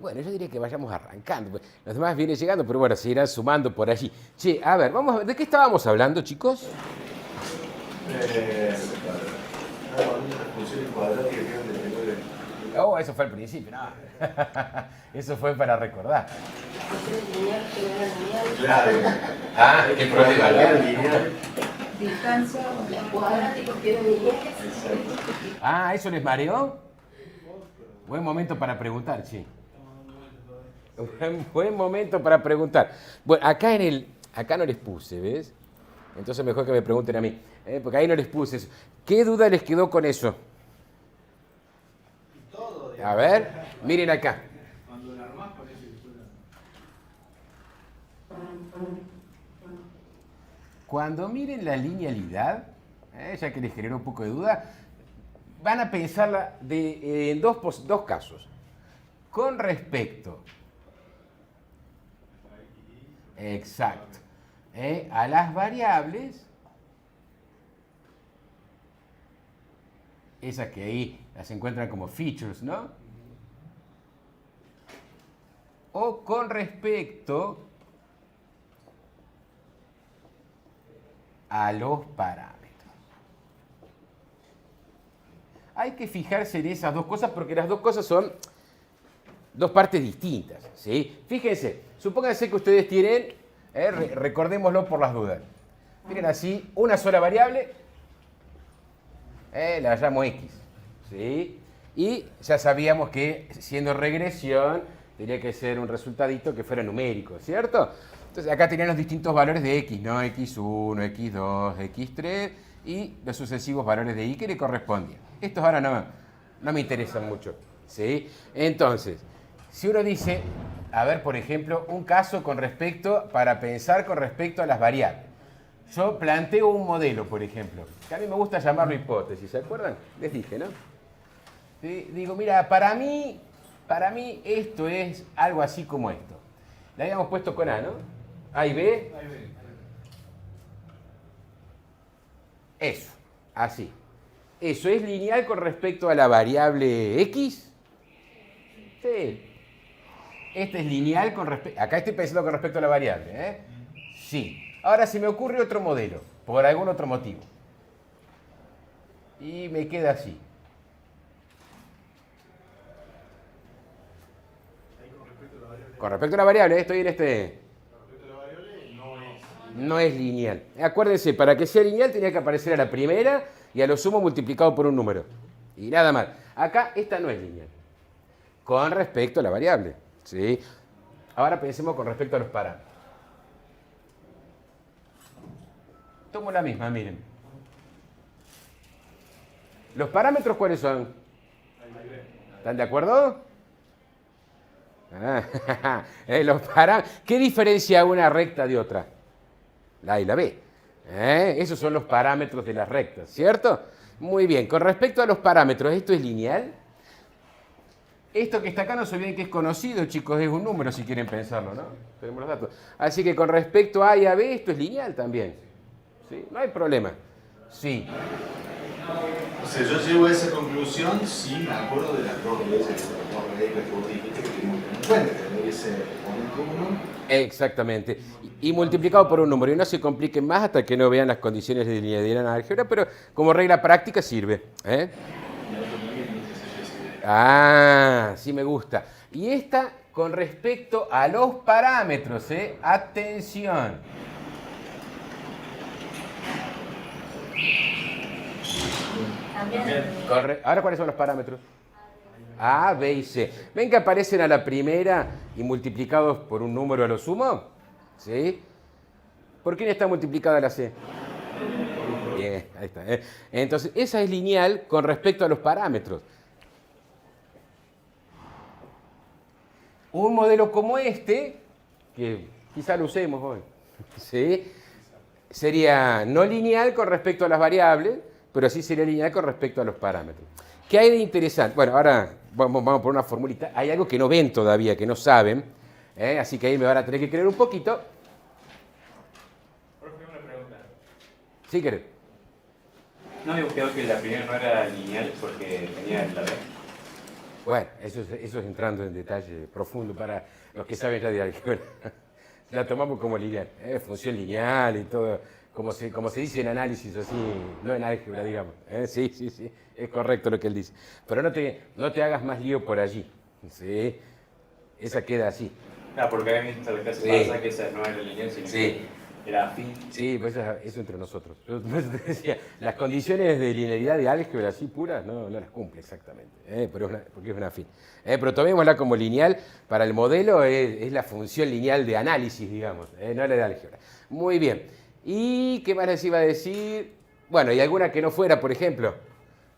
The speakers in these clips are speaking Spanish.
Bueno, yo diría que vayamos arrancando. Pues. Los demás vienen llegando, pero bueno, se irán sumando por allí. Che, a ver, vamos a ver, ¿de qué estábamos hablando, chicos? Una función cuadrada que quedan de menores. Oh, eso fue al principio, no. Eso fue para recordar. Claro. Ah, qué problema. Lineal. Distancia, cuadráticos tienen lineales. Exacto. Ah, ¿eso les mareó? Buen momento para preguntar, che. Buen momento para preguntar. Bueno, acá no les puse, ¿ves? Entonces mejor que me pregunten a mí, porque ahí no les puse eso. ¿Qué duda les quedó con eso? A ver, miren acá. Cuando la armás parece que suena. Cuando miren la linealidad, ya que les generó un poco de duda, van a pensarla en dos casos. Con respecto, exacto, a las variables, esas que ahí las encuentran como features, ¿no? O con respecto a los parámetros. Hay que fijarse en esas dos cosas porque las dos cosas son dos partes distintas, ¿sí? Fíjense, supónganse que ustedes tienen, recordémoslo por las dudas, tienen así una sola variable, la llamo x, ¿sí? Y ya sabíamos que siendo regresión tenía que ser un resultadito que fuera numérico, ¿cierto? Entonces acá tenían los distintos valores de x, ¿no? x1, x2, x3 y los sucesivos valores de y que le correspondían. Estos ahora no me interesan mucho, ¿sí? Entonces, si uno dice, a ver, por ejemplo, un caso para pensar con respecto a las variables. Yo planteo un modelo, por ejemplo, que a mí me gusta llamarlo hipótesis, ¿se acuerdan? Les dije, ¿no? ¿Sí? Digo, mira, para mí esto es algo así como esto. Le habíamos puesto con A, ¿no? A y B. Ahí ve. Eso, así. ¿Eso es lineal con respecto a la variable x? Sí. Este es lineal con respecto... Acá estoy pensando con respecto a la variable, ¿eh? Sí. Ahora se me ocurre otro modelo, por algún otro motivo. Y me queda así. Ahí con respecto a la variable. Con respecto a la variable, estoy en este... Con respecto a la variable no es. No es lineal. Acuérdense, para que sea lineal tenía que aparecer a la primera y a lo sumo multiplicado por un número. Y nada más. Acá esta no es lineal. Con respecto a la variable. ¿Sí? Ahora pensemos con respecto a los parámetros. Tomo la misma, miren. ¿Los parámetros cuáles son? Ahí ve. ¿Están de acuerdo? ¿Qué diferencia una recta de otra? La A y la B. Esos son los parámetros de las rectas, ¿cierto? Muy bien. Con respecto a los parámetros, ¿esto es lineal? Esto que está acá no se olviden que es conocido, chicos, es un número si quieren pensarlo, ¿no? Tenemos los datos. Así que con respecto a A y a B, esto es lineal también. ¿Sí? No hay problema. Sí. O sea, yo llego a esa conclusión si me acuerdo de las dos reglas que vos dijiste que tenemos que tener en cuenta, que debe ser exponente 1. Exactamente. Y multiplicado por un número. Y no se compliquen más hasta que no vean las condiciones de linealidad en álgebra, pero como regla práctica sirve. Ah, sí me gusta. Y esta con respecto a los parámetros, Atención. También. Ahora, ¿cuáles son los parámetros? A, B y C. ¿Ven que aparecen a la primera y multiplicados por un número a lo sumo? ¿Sí? ¿Por quién está multiplicada la C? Bien, ahí está. Entonces, esa es lineal con respecto a los parámetros. Un modelo como este, que quizá lo usemos hoy, ¿sí? Sería no lineal con respecto a las variables, pero sí sería lineal con respecto a los parámetros. ¿Qué hay de interesante? Bueno, ahora vamos por una formulita. Hay algo que no ven todavía, que no saben, así que ahí me van a tener que creer un poquito. Profe, una pregunta. ¿Sí querés? ¿No había quedado que la primera no era lineal porque tenía la B? Bueno, eso es entrando en detalle profundo para los que saben ya de álgebra. La tomamos como lineal, función lineal y todo, como se dice en análisis así, no en álgebra, digamos. Sí, es correcto lo que él dice. Pero no te hagas más lío por allí. ¿Sí? Esa queda así. Ah, porque había visto la clase pasada que esa no era lineal, sino que era afín. Sí, pues eso entre nosotros. Yo te decía, las condiciones de linealidad de álgebra así puras no las cumple exactamente, porque es una afín. Pero tomémosla como lineal, para el modelo es la función lineal de análisis, digamos, no la de álgebra. Muy bien. ¿Y qué más les iba a decir? Bueno, y alguna que no fuera, por ejemplo,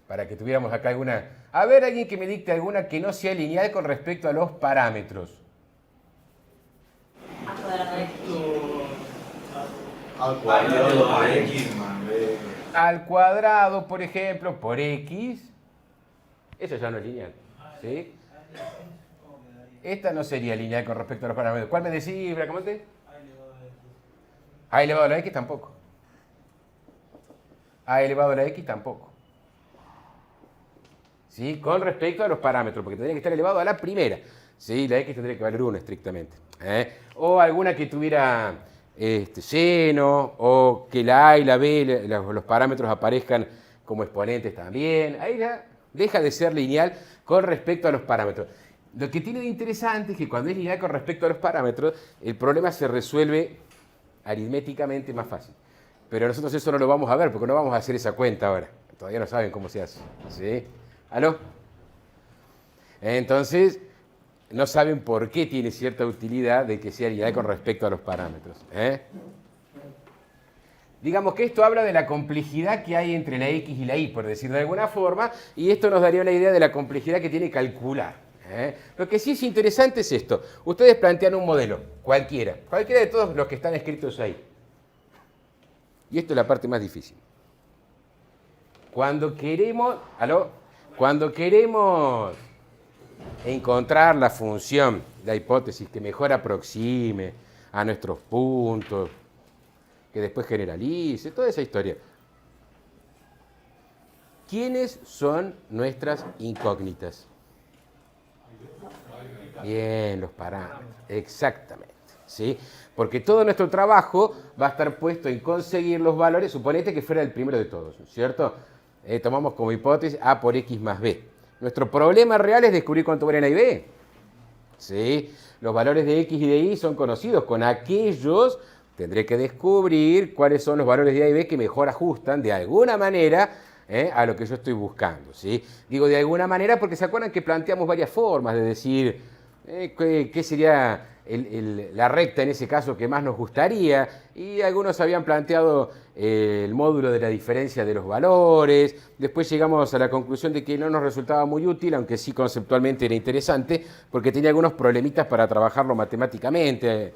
para que tuviéramos acá alguna. A ver, alguien que me dicte alguna que no sea lineal con respecto a los parámetros. A cuadrado de x. Al cuadrado de x más b. Al cuadrado, por ejemplo, por x. Eso ya no es lineal. ¿Sí? Esta no sería lineal con respecto a los parámetros. ¿Cuál me decís, Bracamonte? A elevado a la x tampoco. A elevado a la x tampoco. ¿Sí? Con respecto a los parámetros, porque tendría que estar elevado a la primera. ¿Sí? La x tendría que valer 1 estrictamente. O alguna que tuviera seno, o que la a y la b, los parámetros aparezcan como exponentes también. Ahí ya deja de ser lineal con respecto a los parámetros. Lo que tiene de interesante es que cuando es lineal con respecto a los parámetros, el problema se resuelve aritméticamente más fácil. Pero nosotros eso no lo vamos a ver, porque no vamos a hacer esa cuenta ahora. Todavía no saben cómo se hace. ¿Sí? ¿Aló? Entonces, no saben por qué tiene cierta utilidad de que sea lineal con respecto a los parámetros. Digamos que esto habla de la complejidad que hay entre la x y la y, por decir de alguna forma, y esto nos daría una idea de la complejidad que tiene calcular. Lo que sí es interesante es esto. Ustedes plantean un modelo, cualquiera de todos los que están escritos ahí. Y esto es la parte más difícil. Cuando queremos encontrar la función, la hipótesis que mejor aproxime a nuestros puntos, que después generalice, toda esa historia. ¿Quiénes son nuestras incógnitas? Bien, los parámetros, exactamente, ¿sí? Porque todo nuestro trabajo va a estar puesto en conseguir los valores, suponete que fuera el primero de todos, ¿cierto? Tomamos como hipótesis A por X más B. Nuestro problema real es descubrir cuánto valen A y B, ¿sí? Los valores de X y de Y son conocidos, con aquellos tendré que descubrir cuáles son los valores de A y B que mejor ajustan de alguna manera a lo que yo estoy buscando, ¿sí? Digo de alguna manera porque se acuerdan que planteamos varias formas de decir qué sería la recta en ese caso que más nos gustaría, y algunos habían planteado el módulo de la diferencia de los valores. Después llegamos a la conclusión de que no nos resultaba muy útil, aunque sí conceptualmente era interesante, porque tenía algunos problemitas para trabajarlo matemáticamente.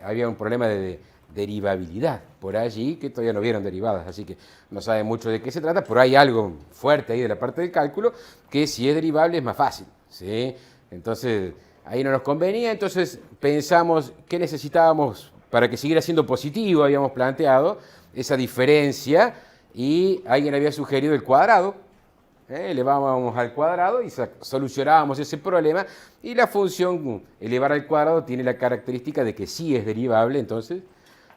Había un problema de derivabilidad por allí, que todavía no vieron derivadas, así que no saben mucho de qué se trata, pero hay algo fuerte ahí de la parte del cálculo, que si es derivable es más fácil, ¿sí? Entonces, ahí no nos convenía, entonces pensamos qué necesitábamos para que siguiera siendo positivo, habíamos planteado esa diferencia, y alguien había sugerido el cuadrado, elevábamos al cuadrado y solucionábamos ese problema, y la función elevar al cuadrado tiene la característica de que sí es derivable, entonces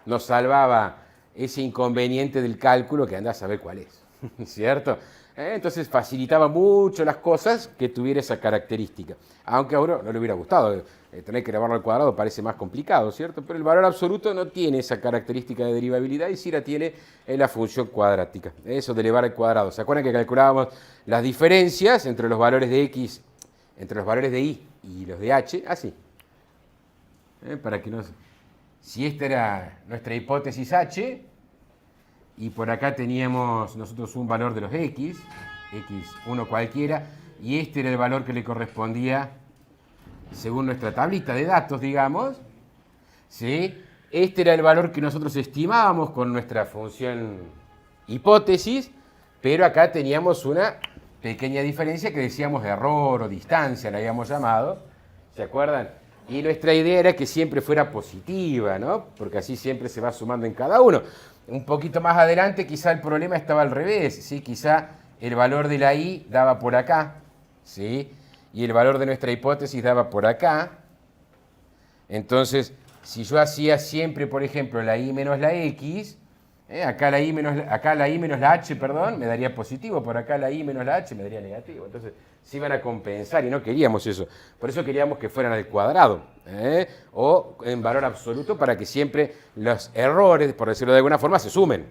nos salvaba ese inconveniente del cálculo que anda a saber cuál es, ¿cierto? Entonces facilitaba mucho las cosas que tuviera esa característica, aunque a uno no le hubiera gustado, tener que elevarlo al cuadrado parece más complicado, ¿cierto? Pero el valor absoluto no tiene esa característica de derivabilidad y sí la tiene en la función cuadrática, eso de elevar al cuadrado. ¿Se acuerdan que calculábamos las diferencias entre los valores de x, entre los valores de y los de h? Así, para que no... Si esta era nuestra hipótesis h, y por acá teníamos nosotros un valor de los x, x1 cualquiera, y este era el valor que le correspondía según nuestra tablita de datos, digamos, ¿sí? Este era el valor que nosotros estimábamos con nuestra función hipótesis, pero acá teníamos una pequeña diferencia que decíamos error o distancia, la habíamos llamado, ¿se acuerdan? Y nuestra idea era que siempre fuera positiva, ¿no? Porque así siempre se va sumando en cada uno. Un poquito más adelante quizá el problema estaba al revés, ¿sí? Quizá el valor de la y daba por acá, ¿sí? y el valor de nuestra hipótesis daba por acá. Entonces, si yo hacía siempre, por ejemplo, la y menos la x, acá la y menos la h, perdón, me daría positivo, por acá la y menos la h me daría negativo. Entonces, se iban a compensar y no queríamos eso. Por eso queríamos que fueran al cuadrado, o en valor absoluto, para que siempre los errores, por decirlo de alguna forma, se sumen,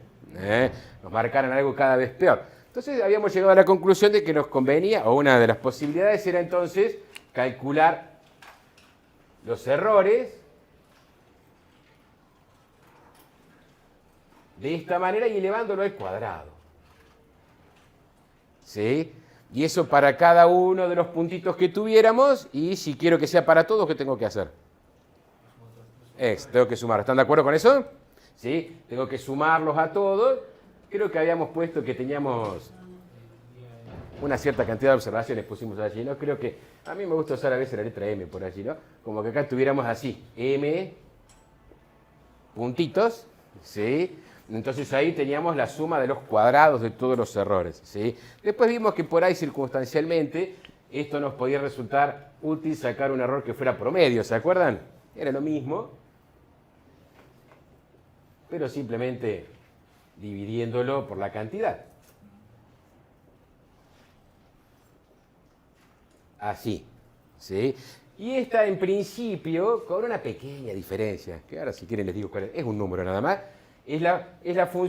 nos marcaran algo cada vez peor. Entonces, habíamos llegado a la conclusión de que nos convenía, o una de las posibilidades era entonces calcular los errores de esta manera y elevándolo al cuadrado. ¿Sí? Y eso para cada uno de los puntitos que tuviéramos, y si quiero que sea para todos, ¿qué tengo que hacer? Tengo que sumar. ¿Están de acuerdo con eso? ¿Sí? Tengo que sumarlos a todos. Creo que habíamos puesto que teníamos una cierta cantidad de observaciones, pusimos allí, ¿no? Creo que a mí me gusta usar a veces la letra M por allí, ¿no? Como que acá tuviéramos así, M, puntitos, ¿sí? Entonces ahí teníamos la suma de los cuadrados de todos los errores, ¿sí? Después vimos que por ahí circunstancialmente esto nos podía resultar útil sacar un error que fuera promedio, ¿se acuerdan? Era lo mismo, pero simplemente dividiéndolo por la cantidad. Así, ¿sí? Y esta en principio con una pequeña diferencia, que ahora si quieren les digo cuál es un número nada más.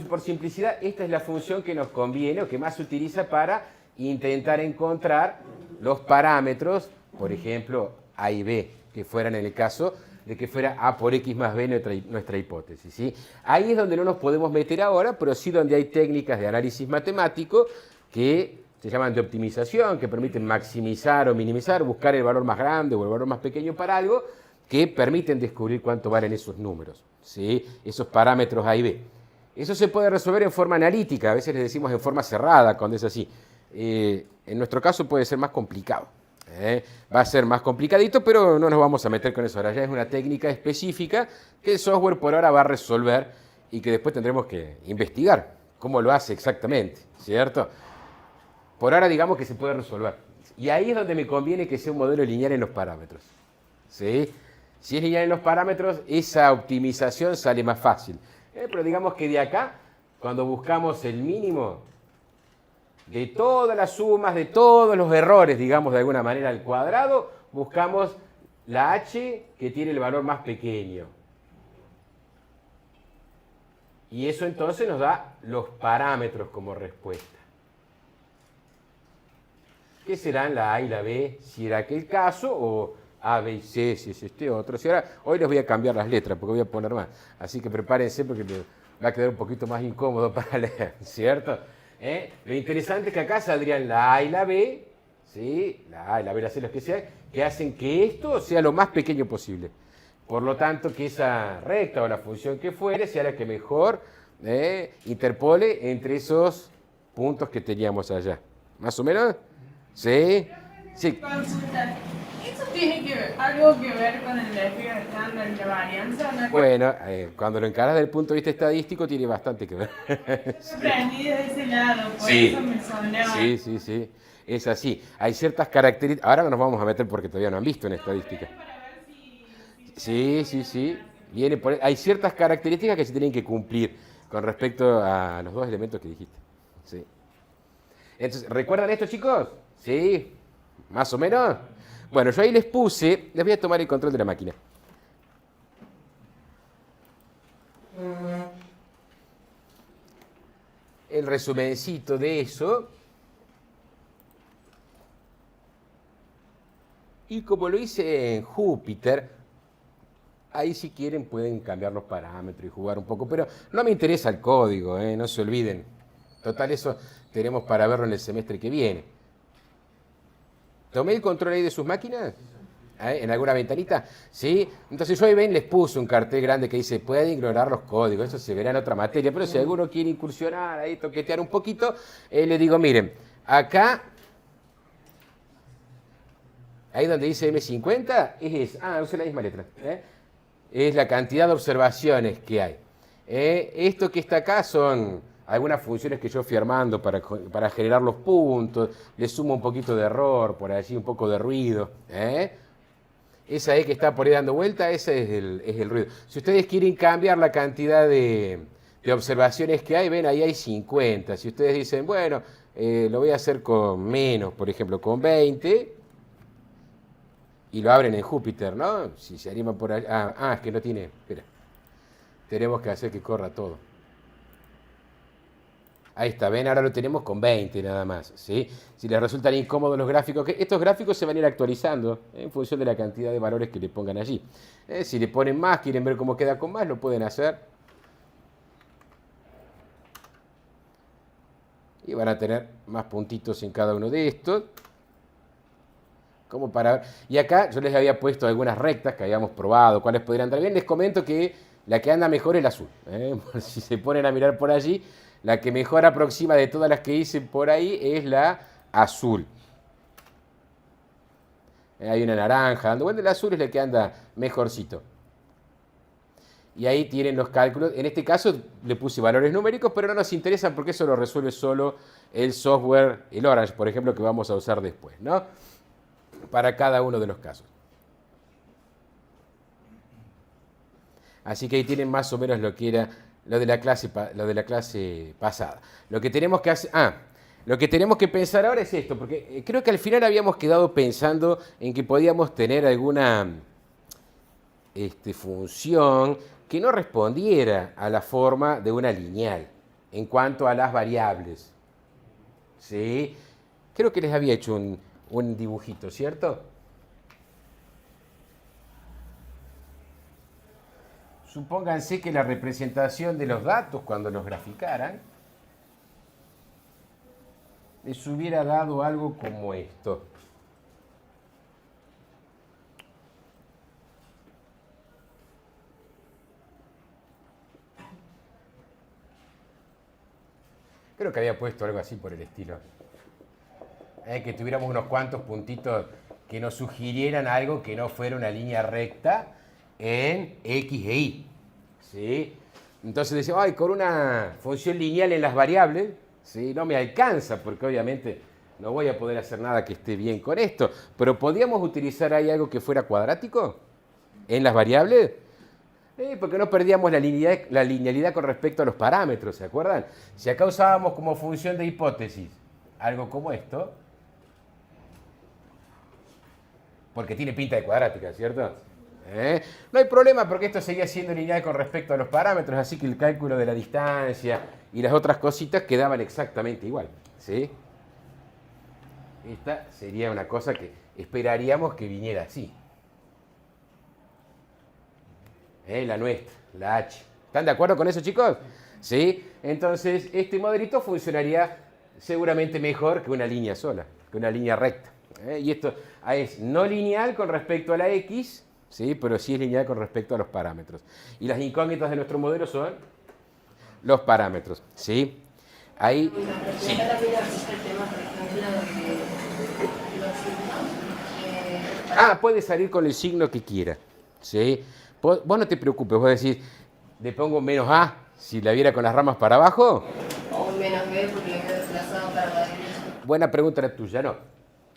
Por simplicidad, esta es la función que nos conviene o que más se utiliza para intentar encontrar los parámetros, por ejemplo, A y B, que fueran en el caso de que fuera A por X más B nuestra hipótesis, ¿sí? Ahí es donde no nos podemos meter ahora, pero sí donde hay técnicas de análisis matemático que se llaman de optimización, que permiten maximizar o minimizar, buscar el valor más grande o el valor más pequeño para algo, que permiten descubrir cuánto valen esos números, ¿sí? Esos parámetros A y B. Eso se puede resolver en forma analítica, a veces les decimos en forma cerrada, cuando es así. En nuestro caso puede ser más complicado. Va a ser más complicadito, pero no nos vamos a meter con eso. Ahora ya es una técnica específica que el software por ahora va a resolver y que después tendremos que investigar cómo lo hace exactamente, ¿cierto? Por ahora digamos que se puede resolver. Y ahí es donde me conviene que sea un modelo lineal en los parámetros, ¿sí? Si es lineal en los parámetros, esa optimización sale más fácil. Pero digamos que de acá, cuando buscamos el mínimo de todas las sumas, de todos los errores, digamos de alguna manera al cuadrado, buscamos la h que tiene el valor más pequeño. Y eso entonces nos da los parámetros como respuesta. ¿Qué serán la A y la B si era aquel caso? O A, B y C si es este otro. Si ahora, hoy les voy a cambiar las letras porque voy a poner más. Así que prepárense porque va a quedar un poquito más incómodo para leer, ¿cierto? Lo interesante es que acá saldrían la A y la B, ¿sí? La A y la B, la C, los que sean, que hacen que esto sea lo más pequeño posible. Por lo tanto, que esa recta o la función que fuere sea la que mejor interpole entre esos puntos que teníamos allá. ¿Más o menos? ¿Sí? Sí. Consulta. ¿Eso tiene algo que ver con el desvío estándar y la varianza? ¿No? Bueno, cuando lo encaras desde el punto de vista estadístico tiene bastante que ver. Yo aprendí desde ese lado, por Sí. eso me sonaba. Sí, sí, sí. Es así. Hay ciertas características. Ahora no nos vamos a meter porque todavía no han visto en estadística. Sí, sí, sí. Hay ciertas características que se tienen que cumplir con respecto a los dos elementos que dijiste. Sí. Entonces, ¿recuerdan esto, chicos? Sí. ¿Más o menos? Bueno, yo ahí les puse, les voy a tomar el control de la máquina. El resumencito de eso. Y como lo hice en Júpiter, ahí si quieren pueden cambiar los parámetros y jugar un poco, pero no me interesa el código, no se olviden. Total, eso tenemos para verlo en el semestre que viene. ¿Tomé el control ahí de sus máquinas? ¿En alguna ventanita? ¿Sí? Entonces yo ahí ven, les puse un cartel grande que dice, puede ignorar los códigos, eso se verá en otra materia, pero si alguno quiere incursionar ahí, toquetear un poquito, le digo, miren, acá, ahí donde dice M50, usé la misma letra, es la cantidad de observaciones que hay. Esto que está acá son algunas funciones que yo fui armando para generar los puntos, le sumo un poquito de error por allí, un poco de ruido. Esa E que está por ahí dando vuelta, ese es el ruido. Si ustedes quieren cambiar la cantidad de observaciones que hay, ven, ahí hay 50. Si ustedes dicen, bueno, lo voy a hacer con menos, por ejemplo, con 20, y lo abren en Júpiter, ¿no? Si se animan por ahí. Es que no tiene. Espera. Tenemos que hacer que corra todo. Ahí está, ven, ahora lo tenemos con 20 nada más, ¿sí? Si les resultan incómodos los gráficos, estos gráficos se van a ir actualizando en función de la cantidad de valores que le pongan allí. Si le ponen más, quieren ver cómo queda con más, lo pueden hacer. Y van a tener más puntitos en cada uno de estos. Como para... Y acá yo les había puesto algunas rectas que habíamos probado, cuáles podrían andar bien. Les comento que la que anda mejor es la azul. Si se ponen a mirar por allí, la que mejor aproxima de todas las que hice por ahí es la azul. Hay una naranja dando vuelta, el azul es la que anda mejorcito. Y ahí tienen los cálculos. En este caso le puse valores numéricos, pero no nos interesan porque eso lo resuelve solo el software, el Orange, por ejemplo, que vamos a usar después, ¿no? Para cada uno de los casos. Así que ahí tienen más o menos lo que era lo de la clase pasada. Lo que tenemos que hacer, lo que tenemos que pensar ahora es esto, porque creo que al final habíamos quedado pensando en que podíamos tener alguna función que no respondiera a la forma de una lineal en cuanto a las variables. ¿Sí? Creo que les había hecho un dibujito, ¿cierto? Supónganse que la representación de los datos cuando los graficaran les hubiera dado algo como esto. Creo que había puesto algo así por el estilo. Que tuviéramos unos cuantos puntitos que nos sugirieran algo que no fuera una línea recta en X e Y. ¿Sí? Entonces decimos, con una función lineal en las variables, ¿sí? No me alcanza, porque obviamente no voy a poder hacer nada que esté bien con esto. Pero ¿podríamos utilizar ahí algo que fuera cuadrático en las variables? Porque no perdíamos la linealidad con respecto a los parámetros, ¿se acuerdan? Si acá usábamos como función de hipótesis algo como esto, porque tiene pinta de cuadrática, ¿cierto? No hay problema porque esto seguía siendo lineal con respecto a los parámetros, así que el cálculo de la distancia y las otras cositas quedaban exactamente igual, ¿sí? Esta sería una cosa que esperaríamos que viniera así. La nuestra, la H. ¿Están de acuerdo con eso, chicos? ¿Sí? Entonces, este modelito funcionaría seguramente mejor que una línea sola, que una línea recta. Y esto es no lineal con respecto a la X, ¿sí? Pero sí es lineal con respecto a los parámetros. Y las incógnitas de nuestro modelo son los parámetros, ¿sí? Ahí... Sí. Puede salir con el signo que quiera, ¿sí? Vos no te preocupes, vos decís, le pongo menos A si la viera con las ramas para abajo. O un menos B porque le quedo desplazado para la derecha. Buena pregunta la tuya, no.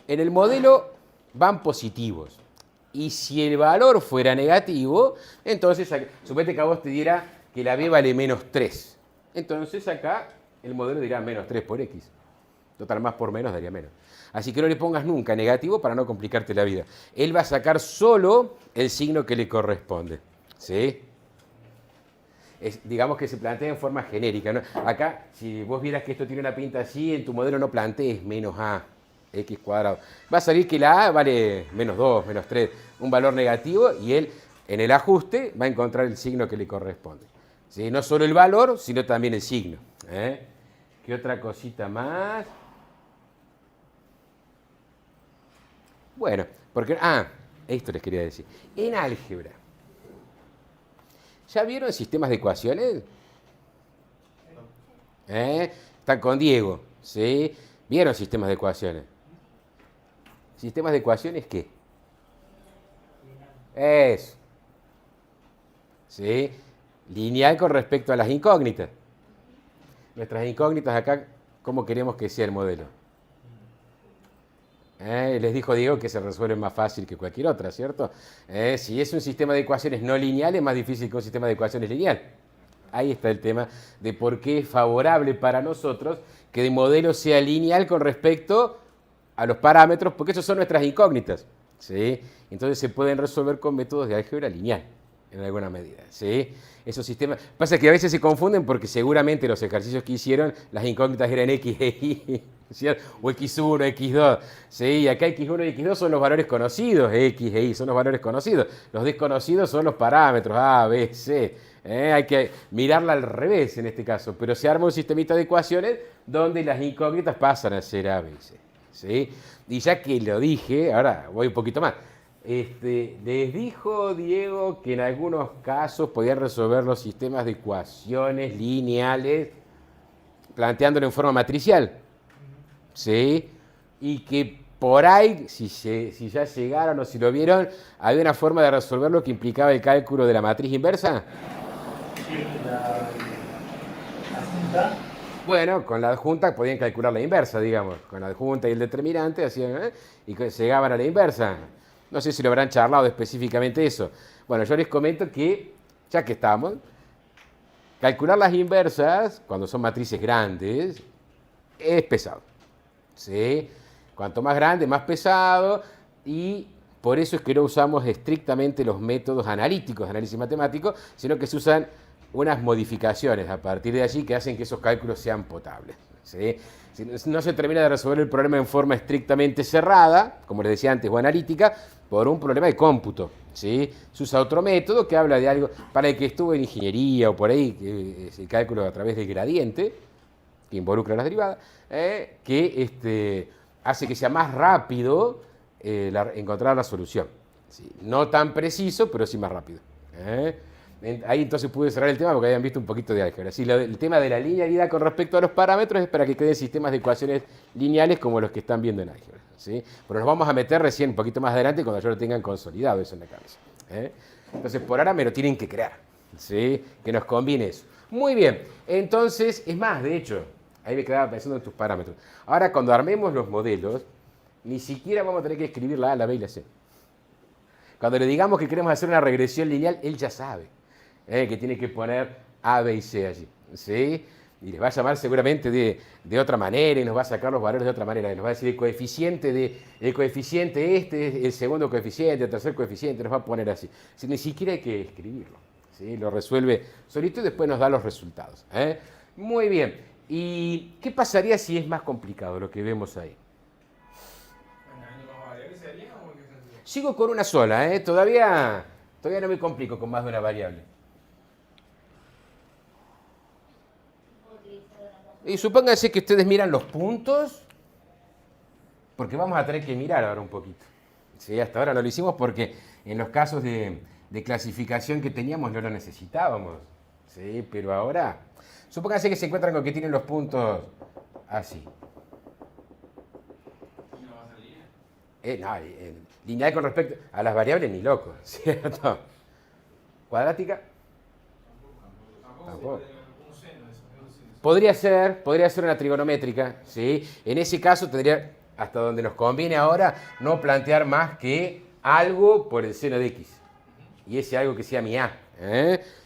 En el modelo van positivos. Y si el valor fuera negativo, entonces, suponete que a vos te diera que la B vale menos 3. Entonces acá el modelo dirá menos 3 por X. Total, más por menos daría menos. Así que no le pongas nunca negativo para no complicarte la vida. Él va a sacar solo el signo que le corresponde. ¿Sí? Digamos que se plantea en forma genérica, ¿no? Acá, si vos vieras que esto tiene una pinta así, en tu modelo no plantees menos A, X cuadrado. Va a salir que la A vale menos 2, menos 3, un valor negativo, y él en el ajuste va a encontrar el signo que le corresponde. ¿Sí? No solo el valor, sino también el signo. ¿Qué otra cosita más? Bueno, porque... esto les quería decir. En álgebra, ¿ya vieron sistemas de ecuaciones? Están con Diego, ¿sí? ¿Vieron sistemas de ecuaciones? ¿Sistemas de ecuaciones qué? Eso. ¿Sí? Lineal con respecto a las incógnitas. nuestras incógnitas acá, ¿cómo queremos que sea el modelo? Les dijo Diego que se resuelve más fácil que cualquier otra, ¿cierto? Si es un sistema de ecuaciones no lineal, es más difícil que un sistema de ecuaciones lineal. Ahí está el tema de por qué es favorable para nosotros que el modelo sea lineal con respecto a los parámetros, porque esos son nuestras incógnitas, ¿sí? Entonces se pueden resolver con métodos de álgebra lineal, en alguna medida, ¿sí? Esos sistemas... Pasa que a veces se confunden porque seguramente los ejercicios que hicieron, las incógnitas eran X e Y, ¿cierto? O X1, X2, ¿sí? Y acá X1 y X2 son los valores conocidos, X e Y son los valores conocidos. Los desconocidos son los parámetros A, B, C. Hay que mirarla al revés en este caso, pero se arma un sistemita de ecuaciones donde las incógnitas pasan a ser A, B y C, ¿sí? Y ya que lo dije, ahora voy un poquito más. Les dijo Diego que en algunos casos podían resolver los sistemas de ecuaciones lineales planteándolo en forma matricial, ¿sí? Y que por ahí, si ya llegaron o si lo vieron, había una forma de resolverlo que implicaba el cálculo de la matriz inversa. Sí, la junta. Bueno, con la adjunta podían calcular la inversa, digamos. Con la adjunta y el determinante hacían, y llegaban a la inversa. No sé si lo habrán charlado específicamente eso. Bueno, yo les comento que, ya que estamos, calcular las inversas, cuando son matrices grandes, es pesado, ¿sí? Cuanto más grande, más pesado, y por eso es que no usamos estrictamente los métodos analíticos de análisis matemático, sino que se usan unas modificaciones a partir de allí que hacen que esos cálculos sean potables, ¿sí? No se termina de resolver el problema en forma estrictamente cerrada, como les decía antes, o analítica, por un problema de cómputo, ¿sí? Se usa otro método que habla de algo, para el que estuvo en ingeniería o por ahí, que es el cálculo a través del gradiente, que involucra las derivadas, que hace que sea más rápido encontrar la solución, ¿sí? No tan preciso, pero sí más rápido. Ahí entonces pude cerrar el tema porque habían visto un poquito de álgebra. Sí, el tema de la linealidad con respecto a los parámetros es para que queden sistemas de ecuaciones lineales como los que están viendo en álgebra, ¿sí? Pero nos vamos a meter recién un poquito más adelante cuando ya lo tengan consolidado eso en la cabeza, Entonces por ahora me lo tienen que crear, ¿sí? Que nos conviene eso. Muy bien, entonces, es más, de hecho, ahí me quedaba pensando en tus parámetros. Ahora cuando armemos los modelos, ni siquiera vamos a tener que escribir la A, la B y la C. Cuando le digamos que queremos hacer una regresión lineal, él ya sabe que tiene que poner A, B y C allí, ¿sí? Y les va a llamar seguramente de otra manera y nos va a sacar los valores de otra manera. Y nos va a decir el coeficiente el segundo coeficiente, el tercer coeficiente, nos va a poner así. Ni siquiera hay que escribirlo, ¿sí? Lo resuelve solito y después nos da los resultados, Muy bien. ¿Y qué pasaría si es más complicado lo que vemos ahí? Sigo con una sola, Todavía no me complico con más de una variable. Y supónganse que ustedes miran los puntos, porque vamos a tener que mirar ahora un poquito. Sí, hasta ahora no lo hicimos porque en los casos de clasificación que teníamos no lo necesitábamos. Sí, pero ahora, supónganse que se encuentran con que tienen los puntos así. Lineal con respecto a las variables ni loco, ¿cierto? ¿Cuadrática? Tampoco. Podría ser una trigonométrica, ¿sí? En ese caso tendría, hasta donde nos conviene ahora, no plantear más que algo por el seno de x. Y ese algo que sea mi a.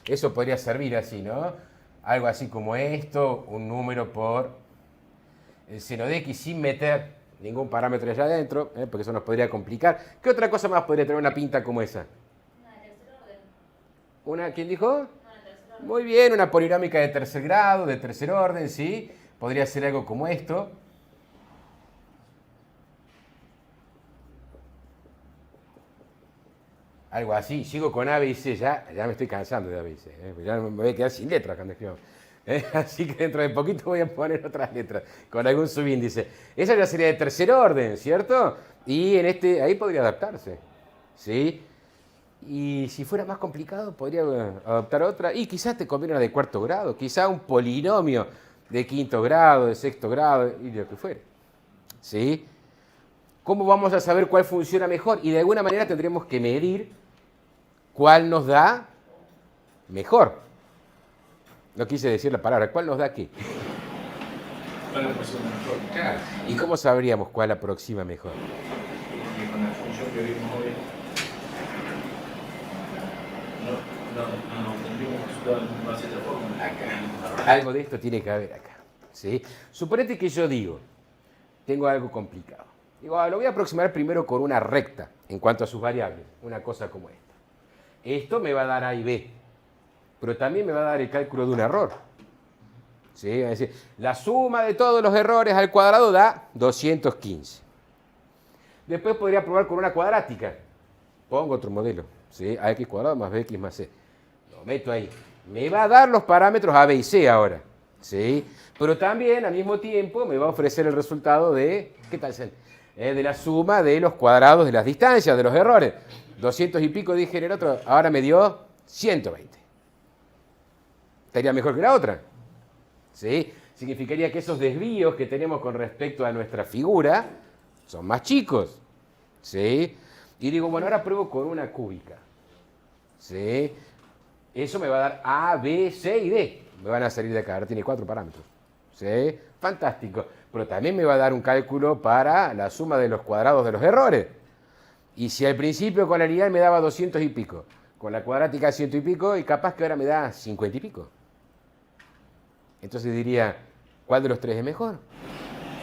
Eso podría servir así, ¿no? Algo así como esto, un número por el seno de x sin meter ningún parámetro allá adentro, porque eso nos podría complicar. ¿Qué otra cosa más podría tener una pinta como esa? Una de tercer orden. ¿Una? ¿Quién dijo? Una de tercer orden. Muy bien, una polinómica de tercer grado, de tercer orden, ¿sí? Podría ser algo como esto. Algo así. Sigo con A, B y C. Ya me estoy cansando de A, B y C. Ya me voy a quedar sin letras cuando escribo. Así que dentro de poquito voy a poner otras letras con algún subíndice. Esa ya sería de tercer orden, ¿cierto? Y ahí podría adaptarse, ¿sí? Y si fuera más complicado, podría adoptar otra. Y quizás te conviene una de cuarto grado, quizás un polinomio de quinto grado, de sexto grado, y lo que fuere, ¿sí? ¿Cómo vamos a saber cuál funciona mejor? Y de alguna manera tendremos que medir cuál nos da mejor. No quise decir la palabra, ¿cuál nos da qué? ¿Cuál aproxima mejor? Claro. ¿Y cómo sabríamos cuál aproxima mejor? Y con la función que vimos hoy, no tendríamos resultado en base a esta forma. Acá. Algo de esto tiene que haber acá. ¿Sí? Suponete que yo digo, tengo algo complicado. Digo, lo voy a aproximar primero con una recta en cuanto a sus variables, una cosa como esta. Esto me va a dar A y B, pero también me va a dar el cálculo de un error. ¿Sí? Es decir, la suma de todos los errores al cuadrado da 215. Después podría probar con una cuadrática. Pongo otro modelo. ¿Sí? AX cuadrado más BX más C. Lo meto ahí. Me va a dar los parámetros A, B y C ahora. ¿Sí? Pero también al mismo tiempo me va a ofrecer el resultado de, ¿qué tal? De la suma de los cuadrados de las distancias, de los errores. 200 y pico dije en el otro, ahora me dio 120. ¿Estaría mejor que la otra? ¿Sí? Significaría que esos desvíos que tenemos con respecto a nuestra figura son más chicos. ¿Sí? Y digo, bueno, ahora pruebo con una cúbica. ¿Sí? Eso me va a dar A, B, C y D. Me van a salir de acá, ahora tiene 4 parámetros. ¿Sí? Fantástico. Pero también me va a dar un cálculo para la suma de los cuadrados de los errores. Y si al principio con la lineal me daba 200 y pico, con la cuadrática 100 y pico, y capaz que ahora me da 50 y pico. Entonces diría, ¿cuál de los tres es mejor?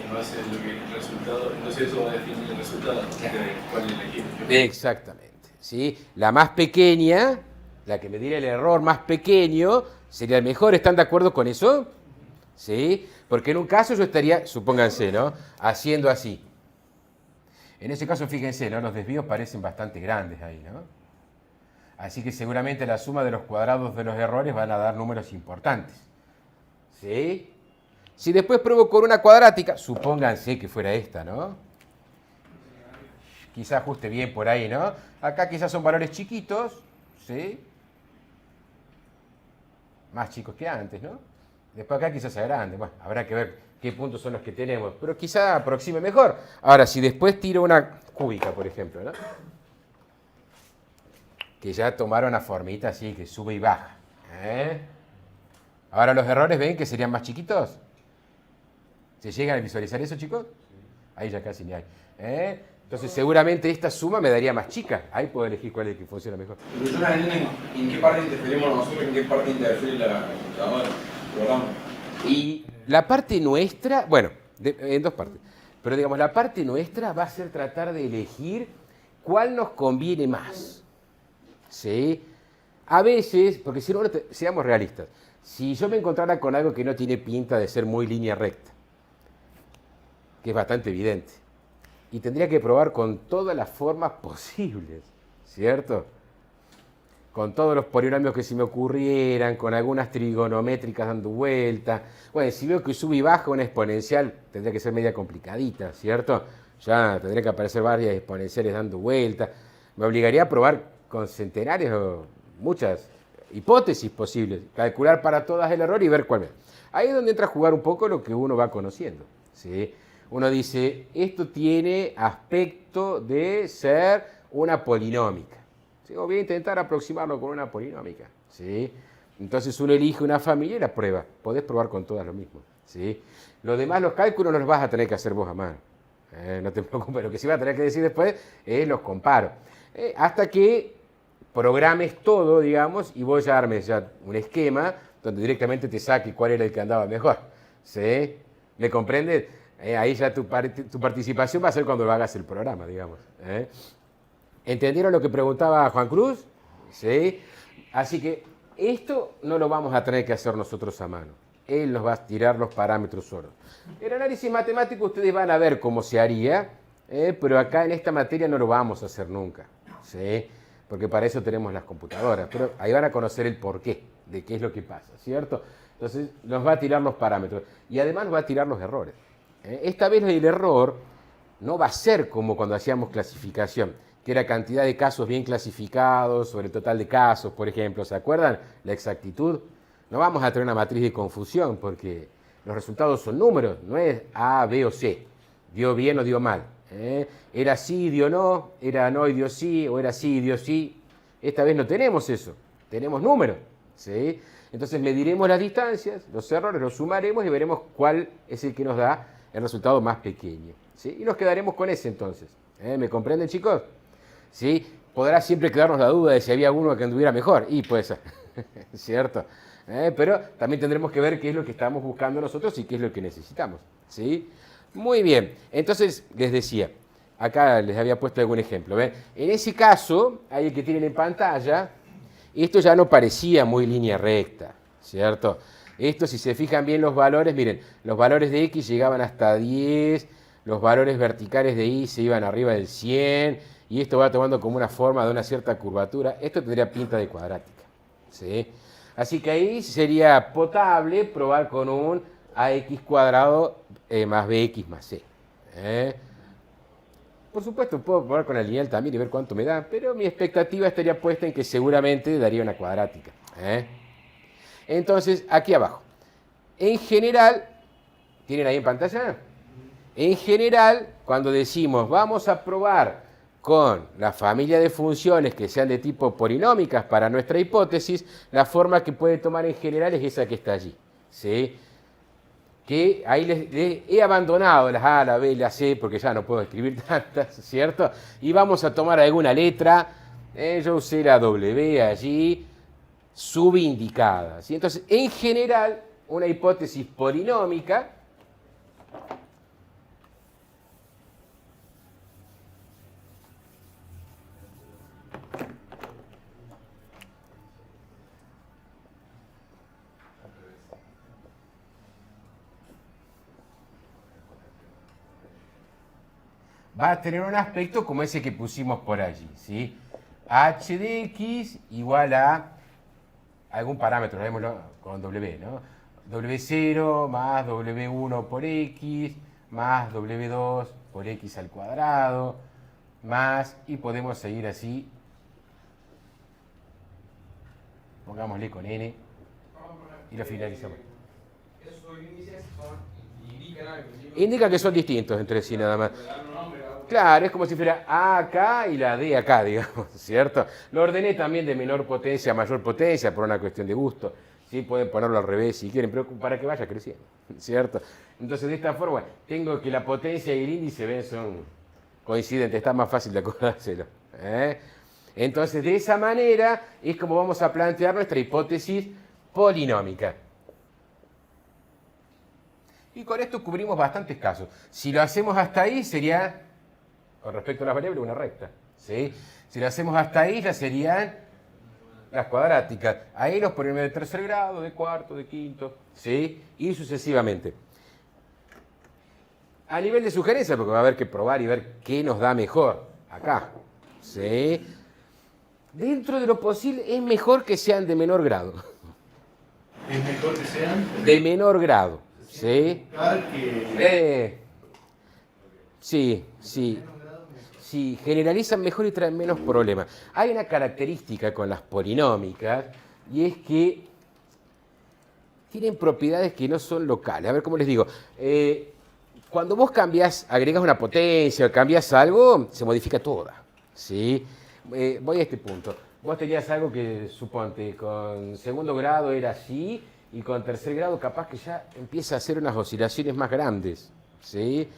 En base a lo que el resultado, entonces eso va a definir el resultado de cuál elegir. Exactamente. ¿Sí? La más pequeña, la que me diera el error más pequeño, sería el mejor. ¿Están de acuerdo con eso? ¿Sí? Porque en un caso yo estaría, supónganse, ¿no? Haciendo así. En ese caso, fíjense, ¿no? Los desvíos parecen bastante grandes ahí, ¿no? Así que seguramente la suma de los cuadrados de los errores van a dar números importantes. ¿Sí? Si después pruebo con una cuadrática, supónganse que fuera esta, ¿no? Quizá ajuste bien por ahí, ¿no? Acá quizás son valores chiquitos, ¿sí? Más chicos que antes, ¿no? Después acá quizás sea grande. Bueno, habrá que ver qué puntos son los que tenemos, pero quizá aproxime mejor. Ahora, si después tiro una cúbica, por ejemplo, ¿no? Que ya tomaron una formita así, que sube y baja. Ahora los errores, ¿ven que serían más chiquitos? ¿Se llegan a visualizar eso, chicos? Ahí ya casi ni hay. Entonces seguramente esta suma me daría más chica. Ahí puedo elegir cuál es el que funciona mejor. Pero yo no entiendo en qué parte interferimos nosotros, en qué parte interfiere el programa. Y la parte nuestra, bueno, en dos partes, pero digamos, la parte nuestra va a ser tratar de elegir cuál nos conviene más. ¿Sí? A veces, porque si no, seamos realistas, si yo me encontrara con algo que no tiene pinta de ser muy línea recta, que es bastante evidente, y tendría que probar con todas las formas posibles, ¿cierto? Con todos los polinomios que se me ocurrieran, con algunas trigonométricas dando vuelta. Bueno, si veo que sube y baja una exponencial, tendría que ser media complicadita, ¿cierto? Ya tendría que aparecer varias exponenciales dando vuelta. Me obligaría a probar con centenares o muchas hipótesis posibles, calcular para todas el error y ver cuál es. Ahí es donde entra a jugar un poco lo que uno va conociendo, ¿sí? Uno dice, esto tiene aspecto de ser una polinómica. ¿Sí? O voy a intentar aproximarlo con una polinómica. ¿Sí? Entonces uno elige una familia y la prueba. Podés probar con todas lo mismo. ¿Sí? Lo demás, los cálculos no los vas a tener que hacer vos a mano. No te preocupes, lo que sí vas a tener que decir después es los comparo. Hasta que programes todo, digamos, y vos ya armes ya un esquema donde directamente te saque cuál era el que andaba mejor. ¿Sí? ¿Me comprendes? Ahí ya tu participación va a ser cuando hagas el programa, digamos. ¿Entendieron lo que preguntaba Juan Cruz? ¿Sí? Así que esto no lo vamos a tener que hacer nosotros a mano. Él nos va a tirar los parámetros solos. El análisis matemático ustedes van a ver cómo se haría, pero acá en esta materia no lo vamos a hacer nunca. ¿Sí? Porque para eso tenemos las computadoras. Pero ahí van a conocer el porqué de qué es lo que pasa, ¿cierto? Entonces nos va a tirar los parámetros y además nos va a tirar los errores. Esta vez el error no va a ser como cuando hacíamos clasificación, que era cantidad de casos bien clasificados sobre el total de casos, por ejemplo. ¿Se acuerdan? La exactitud. No vamos a tener una matriz de confusión porque los resultados son números, no es A, B o C. Dio bien o dio mal. Era sí y dio no, era no y dio sí, o era sí y dio sí. Esta vez no tenemos eso, tenemos números. ¿sí? Entonces mediremos las distancias, los errores, los sumaremos y veremos cuál es el que nos da el resultado más pequeño, ¿sí? Y nos quedaremos con ese entonces. ¿Me comprenden, chicos? ¿Sí? Podrá siempre quedarnos la duda de si había uno que anduviera mejor, y puede ser, ¿cierto? Pero también tendremos que ver qué es lo que estamos buscando nosotros y qué es lo que necesitamos, ¿sí? Muy bien, entonces les decía, acá les había puesto algún ejemplo. ¿Ven? En ese caso, ahí el que tienen en pantalla, esto ya no parecía muy línea recta, ¿cierto? Esto, si se fijan bien los valores, miren, los valores de X llegaban hasta 10, los valores verticales de Y se iban arriba del 100, y esto va tomando como una forma de una cierta curvatura. Esto tendría pinta de cuadrática, ¿sí? Así que ahí sería potable probar con un AX cuadrado más BX más C. Por supuesto, puedo probar con la lineal también y ver cuánto me da, pero mi expectativa estaría puesta en que seguramente daría una cuadrática. Entonces, aquí abajo. En general, ¿tienen ahí en pantalla? En general, cuando decimos vamos a probar con la familia de funciones que sean de tipo polinómicas para nuestra hipótesis, la forma que puede tomar en general es esa que está allí, ¿sí? Que ahí les he abandonado las A, la B, la C, porque ya no puedo escribir tantas, ¿cierto? Y vamos a tomar alguna letra, yo usé la W allí, subindicada, ¿sí? Entonces, en general, una hipótesis polinómica va a tener un aspecto como ese que pusimos por allí, ¿sí? H de X igual a algún parámetro, veámoslo con W, ¿no? W0 más W1 por X más W2 por X al cuadrado más, y podemos seguir así, pongámosle con N y lo finalizamos. Esos índices indican algo. Indica que son distintos entre sí nada más. Claro, es como si fuera A acá y la D acá, digamos, ¿cierto? Lo ordené también de menor potencia a mayor potencia por una cuestión de gusto. Sí, pueden ponerlo al revés si quieren, pero para que vaya creciendo, ¿cierto? Entonces, de esta forma, tengo que la potencia y el índice, ven, son coincidentes, está más fácil de acordárselo. Entonces, de esa manera es como vamos a plantear nuestra hipótesis polinómica. Y con esto cubrimos bastantes casos. Si lo hacemos hasta ahí, sería, con respecto a las variables, una recta, ¿sí? Si lo hacemos hasta ahí, ya serían las cuadráticas. Ahí los ponemos de tercer grado, de cuarto, de quinto, ¿sí? Y sucesivamente. A nivel de sugerencia, porque va a haber que probar y ver qué nos da mejor acá, ¿sí? Dentro de lo posible, es mejor que sean de menor grado. Es mejor que sean. De menor grado, ¿sí? Sí, sí. Sí, generalizan mejor y traen menos problemas. Hay una característica con las polinómicas y es que tienen propiedades que no son locales. A ver cómo les digo. Cuando vos cambiás, agregás una potencia o cambiás algo, se modifica toda, ¿sí? Voy a este punto. Vos tenías algo que, suponte, con segundo grado era así y con tercer grado capaz que ya empieza a hacer unas oscilaciones más grandes, ¿sí?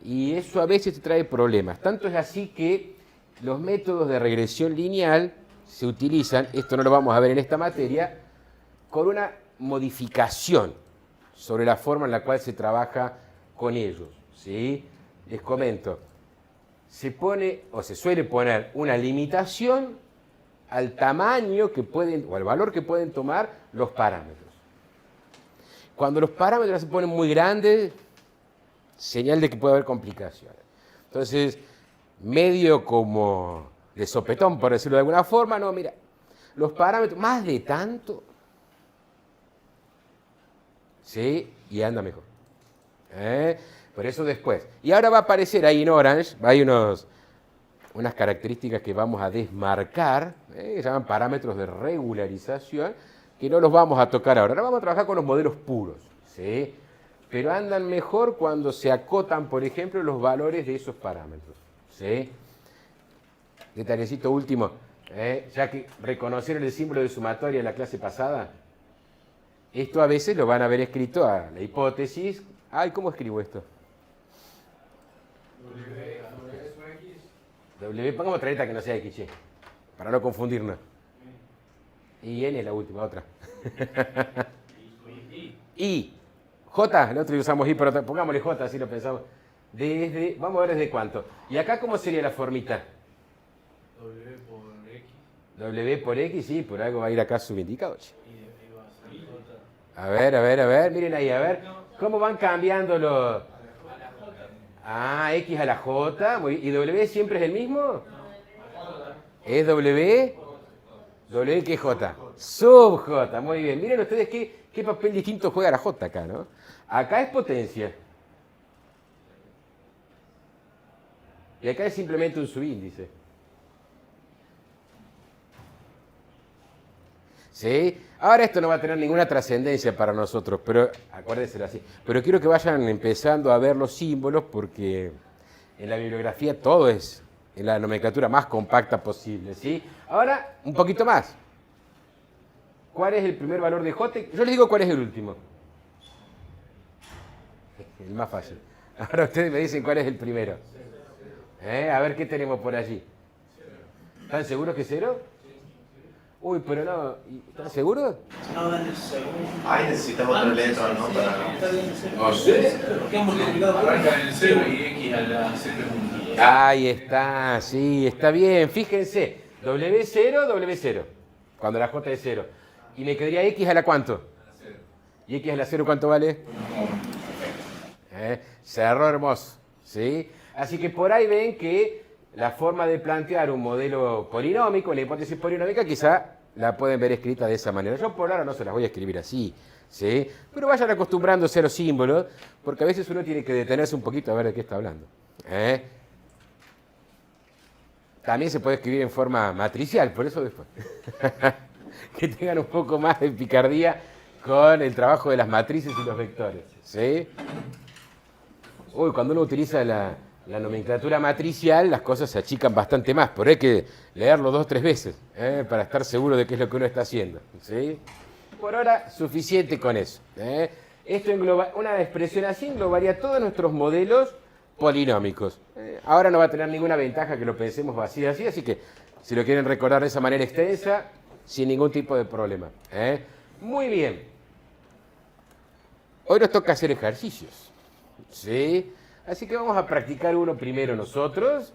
Y eso a veces te trae problemas. Tanto es así que los métodos de regresión lineal se utilizan, esto no lo vamos a ver en esta materia, con una modificación sobre la forma en la cual se trabaja con ellos, ¿sí? Les comento, se pone o se suele poner una limitación al tamaño que pueden, o al valor que pueden tomar los parámetros. Cuando los parámetros se ponen muy grandes, señal de que puede haber complicaciones. Entonces, medio como de sopetón, por decirlo de alguna forma, no, mira, los parámetros, más de tanto, ¿sí? Y anda mejor. Por eso después. Y ahora va a aparecer ahí en orange, hay unas características que vamos a desmarcar, que se llaman parámetros de regularización, que no los vamos a tocar ahora. Ahora vamos a trabajar con los modelos puros, ¿sí? Pero andan mejor cuando se acotan, por ejemplo, los valores de esos parámetros, ¿sí? Detallecito último, Ya que reconocieron el símbolo de sumatoria en la clase pasada. Esto a veces lo van a haber escrito a la hipótesis. Ay, ¿cómo escribo esto? Pongamos otra letra que no sea X, che, para no confundirnos. Y N es la última, otra. I. J, el otro usamos I, pero pongámosle J, así lo pensamos. Vamos a ver desde cuánto. ¿Y acá cómo sería la formita? W por X. W por X, sí, por algo va a ir acá subindicado, che. Y ahí va a ser J. A ver, miren ahí, a ver. ¿Cómo van cambiando los...? Ah, X a la J. ¿Y W siempre es el mismo? ¿Es W? W que J. Sub J, muy bien. Miren ustedes qué papel distinto juega la J acá, ¿no? Acá es potencia. Y acá es simplemente un subíndice. ¿Sí? Ahora esto no va a tener ninguna trascendencia para nosotros, pero acuérdenselo así. Pero quiero que vayan empezando a ver los símbolos porque en la bibliografía todo es en la nomenclatura más compacta posible, ¿sí? Ahora, un poquito más. ¿Cuál es el primer valor de J? Yo les digo cuál es el último. El más fácil. Ahora ustedes me dicen cuál es el primero. A ver qué tenemos por allí. ¿Están seguros que cero? Uy, pero no. ¿Están seguros? No, en el segundo. Ahí necesitas otra letra, ¿no? Para... ¿O sí? ¿Qué hemos multiplicado por Arranca en el 0 y X a la 0 es un 10. Ahí está, sí, está bien. Fíjense, W0, W0. Cuando la J es 0. ¿Y me quedaría X a la cuánto? ¿Y X a la 0 cuánto vale? Cerró hermoso, ¿sí? Así que por ahí ven que la forma de plantear un modelo polinómico, la hipótesis polinómica, quizá la pueden ver escrita de esa manera. Yo por ahora no se las voy a escribir así, ¿sí? Pero vayan acostumbrándose a los símbolos, porque a veces uno tiene que detenerse un poquito a ver de qué está hablando. También se puede escribir en forma matricial, por eso después. Que tengan un poco más de picardía con el trabajo de las matrices y los vectores, ¿sí? Uy, cuando uno utiliza la nomenclatura matricial, las cosas se achican bastante más, pero hay que leerlo 2 o 3 veces para estar seguro de qué es lo que uno está haciendo, ¿sí? Por ahora, suficiente con eso. Esto engloba, una expresión así englobaría todos nuestros modelos polinómicos. Ahora no va a tener ninguna ventaja que lo pensemos así, así que si lo quieren recordar de esa manera extensa, sin ningún tipo de problema. Muy bien. Hoy nos toca hacer ejercicios, ¿sí? Así que vamos a practicar uno primero nosotros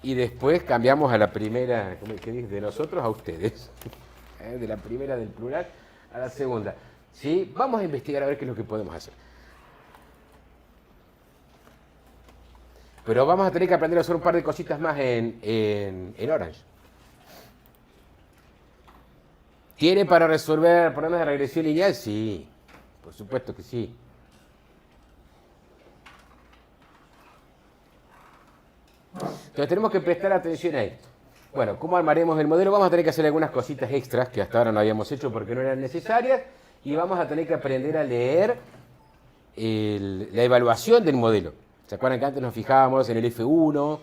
y después cambiamos a la primera, ¿cómo que dice? De nosotros a ustedes. De la primera del plural a la segunda. ¿Sí? Vamos a investigar a ver qué es lo que podemos hacer. Pero vamos a tener que aprender a hacer un par de cositas más en Orange. ¿Tiene para resolver problemas de regresión lineal? Sí, por supuesto que sí. Entonces tenemos que prestar atención a esto. Bueno, ¿cómo armaremos el modelo? Vamos a tener que hacer algunas cositas extras que hasta ahora no habíamos hecho porque no eran necesarias y vamos a tener que aprender a leer la evaluación del modelo. ¿Se acuerdan que antes nos fijábamos en el F1,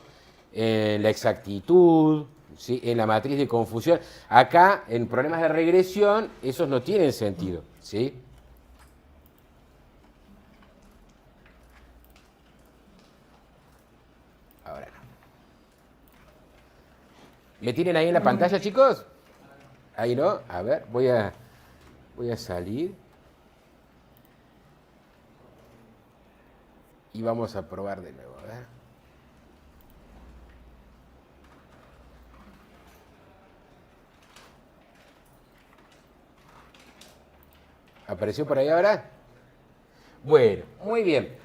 en la exactitud, ¿sí? En la matriz de confusión? Acá, en problemas de regresión, esos no tienen sentido, ¿sí? Ahora no. ¿Me tienen ahí en la pantalla, chicos? Ahí no. A ver, voy a salir. Y vamos a probar de nuevo, a ver. ¿Apareció por ahí ahora? Bueno, muy bien.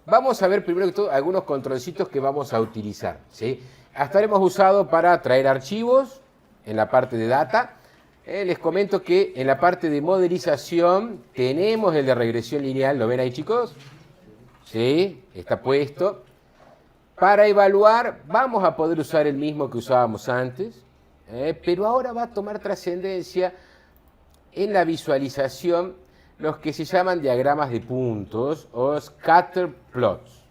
Vamos a ver primero que todo algunos controlcitos que vamos a utilizar, ¿sí? Hasta ahora hemos usado para traer archivos en la parte de data. Les comento que en la parte de modelización tenemos el de regresión lineal. ¿Lo ven ahí, chicos? Sí, está puesto. Para evaluar vamos a poder usar el mismo que usábamos antes, pero ahora va a tomar trascendencia en la visualización los que se llaman diagramas de puntos o scatter plots.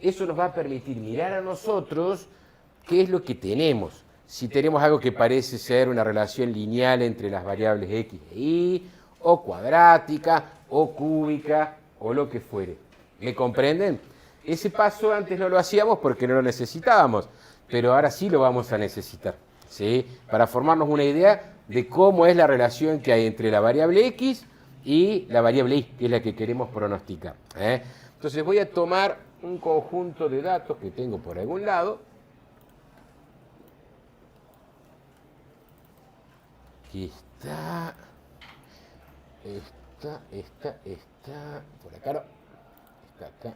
Eso nos va a permitir mirar a nosotros qué es lo que tenemos. Si tenemos algo que parece ser una relación lineal entre las variables x e y, o cuadrática, o cúbica, o lo que fuere. ¿Me comprenden? Ese paso antes no lo hacíamos porque no lo necesitábamos, pero ahora sí lo vamos a necesitar, ¿sí? Para formarnos una idea de cómo es la relación que hay entre la variable x y la variable y, que es la que queremos pronosticar, ¿eh? Entonces voy a tomar un conjunto de datos que tengo por algún lado, que está por acá, no, está acá,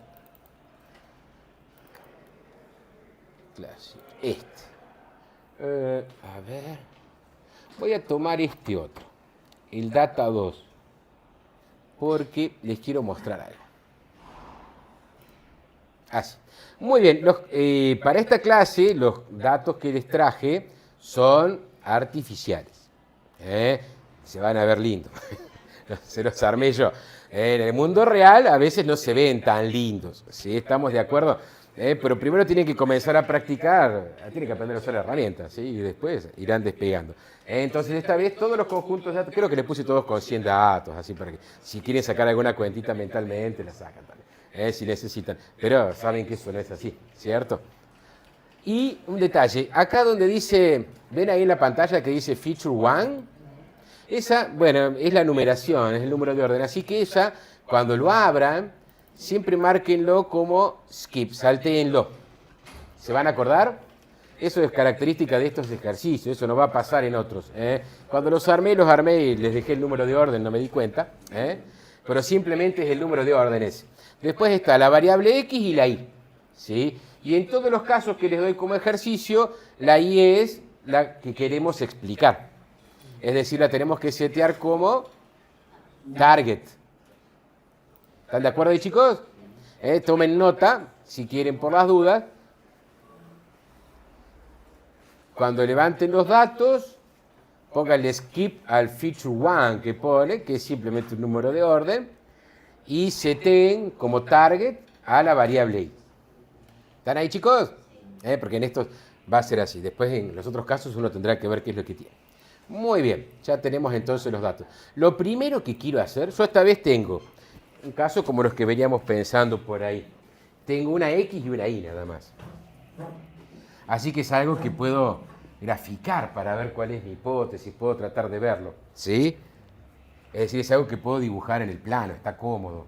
clase, a ver, voy a tomar este otro, el data 2, porque les quiero mostrar algo. Así. Muy bien, para esta clase los datos que les traje son artificiales, se van a ver lindos. Se los armé yo. En el mundo real a veces no se ven tan lindos, ¿sí? ¿Estamos de acuerdo? Pero primero tienen que comenzar a practicar, tienen que aprender a usar herramientas, ¿sí? Y después irán despegando. Entonces esta vez todos los conjuntos de datos, creo que les puse todos con 100 datos, así para que si quieren sacar alguna cuentita mentalmente la sacan también, si necesitan. Pero saben que eso no es así, ¿cierto? Y un detalle, acá donde dice, ven ahí en la pantalla que dice Feature 1, esa, bueno, es la numeración, es el número de orden, así que ella, cuando lo abran, siempre márquenlo como skip, saltéenlo. ¿Se van a acordar? Eso es característica de estos ejercicios, eso no va a pasar en otros. Cuando los armé y les dejé el número de orden, no me di cuenta, pero simplemente es el número de orden ese. Después está la variable x y la y, ¿sí? Y en todos los casos que les doy como ejercicio, la y es la que queremos explicar. Es decir, la tenemos que setear como target. ¿Están de acuerdo ahí, chicos? Tomen nota, si quieren por las dudas. Cuando levanten los datos, pónganle skip al feature 1 que pone, que es simplemente un número de orden, y seteen como target a la variable y. ¿Están ahí, chicos? Porque en estos va a ser así. Después, en los otros casos, uno tendrá que ver qué es lo que tiene. Muy bien, ya tenemos entonces los datos. Lo primero que quiero hacer, yo esta vez tengo un caso como los que veníamos pensando por ahí. Tengo una X y una Y nada más. Así que es algo que puedo graficar para ver cuál es mi hipótesis, puedo tratar de verlo, ¿sí? Es decir, es algo que puedo dibujar en el plano, está cómodo.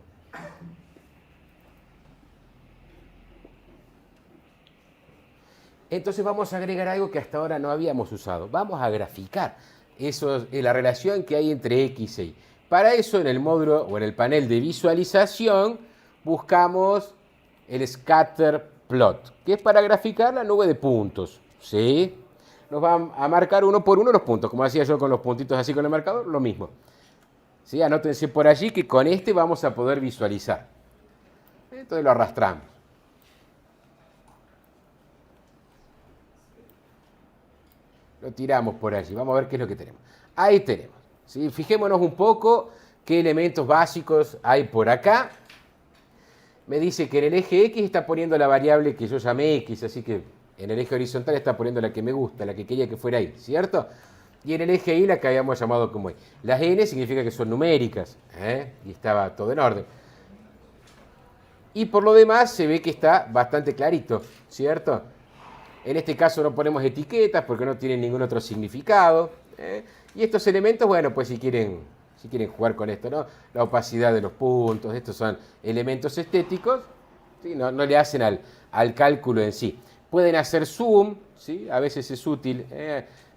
Entonces vamos a agregar algo que hasta ahora no habíamos usado. Vamos a graficar eso, la relación que hay entre X e Y. Para eso en el módulo o en el panel de visualización buscamos el scatter plot, que es para graficar la nube de puntos, ¿sí? Nos va a marcar uno por uno los puntos, como hacía yo con los puntitos así con el marcador, lo mismo. ¿Sí? Anótense por allí que con este vamos a poder visualizar. Entonces lo arrastramos. Lo tiramos por allí, vamos a ver qué es lo que tenemos. Ahí tenemos, ¿sí? Fijémonos un poco qué elementos básicos hay por acá. Me dice que en el eje X está poniendo la variable que yo llamé X, así que en el eje horizontal está poniendo la que me gusta, la que quería que fuera Y, ¿cierto? Y en el eje Y la que habíamos llamado como Y. Las N significa que son numéricas, y estaba todo en orden. Y por lo demás se ve que está bastante clarito, ¿cierto? En este caso no ponemos etiquetas porque no tienen ningún otro significado. Y estos elementos, bueno, pues si quieren jugar con esto, ¿no? La opacidad de los puntos, estos son elementos estéticos, ¿sí? No le hacen al cálculo en sí. Pueden hacer zoom, ¿sí? A veces es útil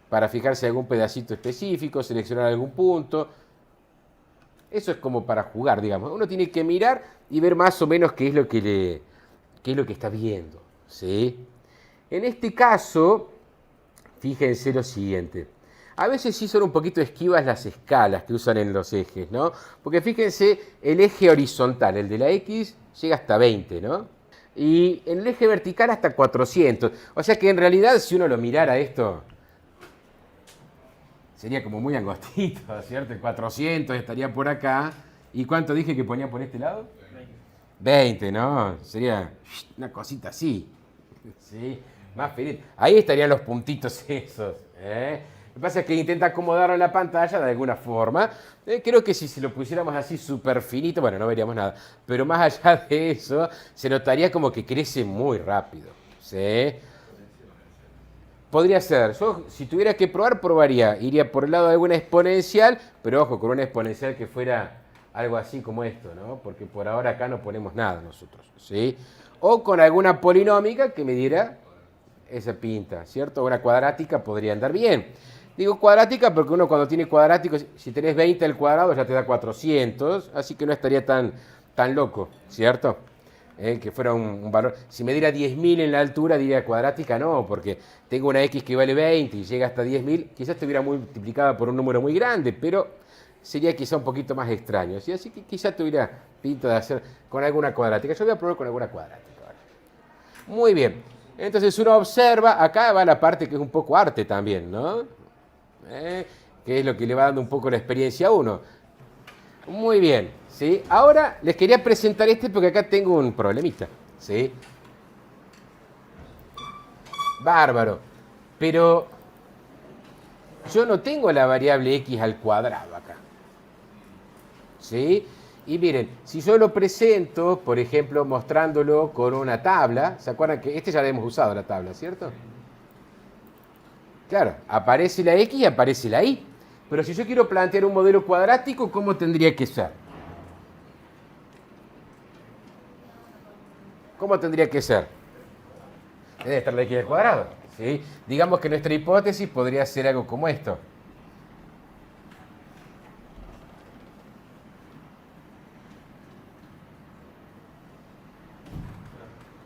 para fijarse en algún pedacito específico, seleccionar algún punto. Eso es como para jugar, digamos. Uno tiene que mirar y ver más o menos qué es lo que está viendo, ¿sí? En este caso, fíjense lo siguiente. A veces sí son un poquito esquivas las escalas que usan en los ejes, ¿no? Porque fíjense, el eje horizontal, el de la X, llega hasta 20, ¿no? Y en el eje vertical hasta 400. O sea que en realidad, si uno lo mirara esto, sería como muy angostito, ¿cierto? El 400 estaría por acá. ¿Y cuánto dije que ponía por este lado? 20, ¿no? Sería una cosita así, ¿sí? Más finito. Ahí estarían los puntitos esos. Lo que pasa es que intenta acomodarlo en la pantalla de alguna forma. Creo que si lo pusiéramos así súper finito, bueno, no veríamos nada. Pero más allá de eso, se notaría como que crece muy rápido. ¿Sí? Podría ser. Yo, si tuviera que probar, probaría. Iría por el lado de alguna exponencial, pero ojo, con una exponencial que fuera algo así como esto, ¿no? Porque por ahora acá no ponemos nada nosotros, ¿sí? O con alguna polinómica que me diera esa pinta, ¿cierto? Una cuadrática podría andar bien. Digo cuadrática porque uno cuando tiene cuadráticos, si tenés 20 al cuadrado ya te da 400, así que no estaría tan loco, ¿cierto? Que fuera un valor. Si me diera 10.000 en la altura, diría cuadrática no, porque tengo una x que vale 20 y llega hasta 10.000, quizás estuviera multiplicada por un número muy grande, pero sería quizá un poquito más extraño. ¿Sí? Así que quizás tuviera pinta de hacer con alguna cuadrática. Yo voy a probar con alguna cuadrática. Muy bien. Entonces uno observa, acá va la parte que es un poco arte también, ¿no? Que es lo que le va dando un poco la experiencia a uno. Muy bien, ¿sí? Ahora les quería presentar porque acá tengo un problemita, ¿sí? Bárbaro. Pero yo no tengo la variable x al cuadrado acá. ¿Sí? Y miren, si yo lo presento, por ejemplo, mostrándolo con una tabla, ¿se acuerdan que ya la hemos usado la tabla, ¿cierto? Claro, aparece la x y aparece la y. Pero si yo quiero plantear un modelo cuadrático, ¿cómo tendría que ser? ¿Cómo tendría que ser? Debe estar la x al cuadrado, ¿sí? Digamos que nuestra hipótesis podría ser algo como esto.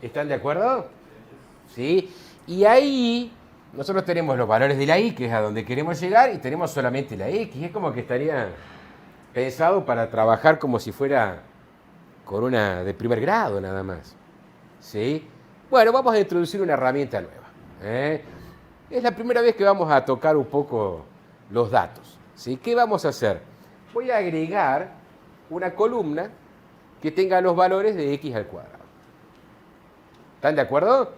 ¿Están de acuerdo? ¿Sí? Y ahí nosotros tenemos los valores de la y, que es a donde queremos llegar, y tenemos solamente la x. Es como que estaría pensado para trabajar como si fuera con una de primer grado nada más. ¿Sí? Bueno, vamos a introducir una herramienta nueva. Es la primera vez que vamos a tocar un poco los datos. ¿Sí? ¿Qué vamos a hacer? Voy a agregar una columna que tenga los valores de x al cuadrado. ¿Están de acuerdo?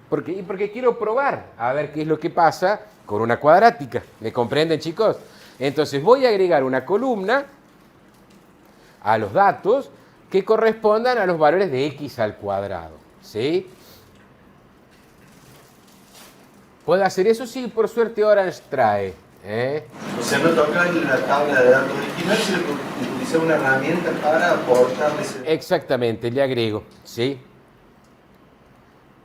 Porque quiero probar a ver qué es lo que pasa con una cuadrática. ¿Me comprenden, chicos? Entonces voy a agregar una columna a los datos que correspondan a los valores de x al cuadrado. ¿Sí? ¿Puedo hacer eso? Sí, por suerte Orange trae. O sea, no toca en la tabla de datos original, sino que utiliza una herramienta para aportarle ese... Exactamente, le agrego. ¿Sí?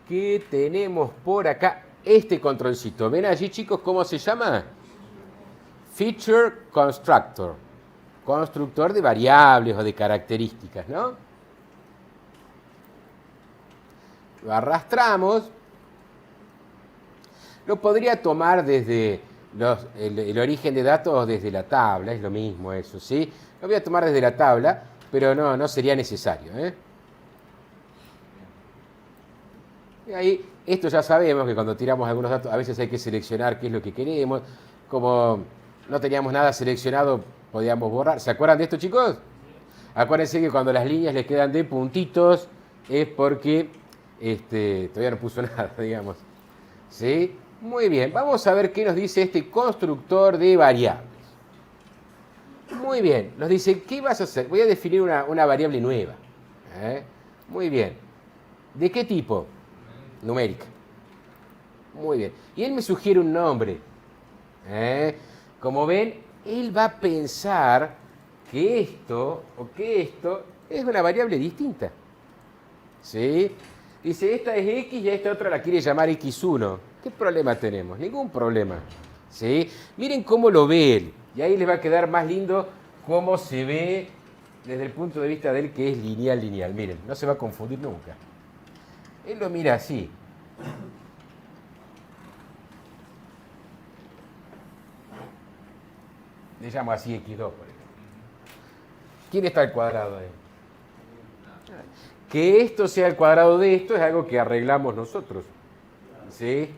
¿Qué tenemos por acá? Este controlcito. ¿Ven allí, chicos, cómo se llama? Feature Constructor. Constructor de variables o de características, ¿no? Lo arrastramos. Lo podría tomar desde el origen de datos desde la tabla, es lo mismo eso, ¿sí? Lo voy a tomar desde la tabla, pero no sería necesario, Y ahí, esto ya sabemos que cuando tiramos algunos datos, a veces hay que seleccionar qué es lo que queremos. Como no teníamos nada seleccionado, podíamos borrar. ¿Se acuerdan de esto, chicos? Acuérdense que cuando las líneas les quedan de puntitos, es porque todavía no puso nada, digamos. ¿Sí? Muy bien, vamos a ver qué nos dice este constructor de variables. Muy bien, nos dice, ¿qué vas a hacer? Voy a definir una variable nueva. Muy bien. ¿De qué tipo? Numérica. Muy bien. Y él me sugiere un nombre. Como ven, él va a pensar que esto es una variable distinta. ¿Sí? Dice, esta es x y a esta otra la quiere llamar x1. ¿Qué problema tenemos? Ningún problema. ¿Sí? Miren cómo lo ve él. Y ahí les va a quedar más lindo cómo se ve desde el punto de vista de él que es lineal. Miren, no se va a confundir nunca. Él lo mira así. Le llamo así x2, por ejemplo. ¿Quién está al cuadrado ahí? Que esto sea el cuadrado de esto es algo que arreglamos nosotros. ¿Sí?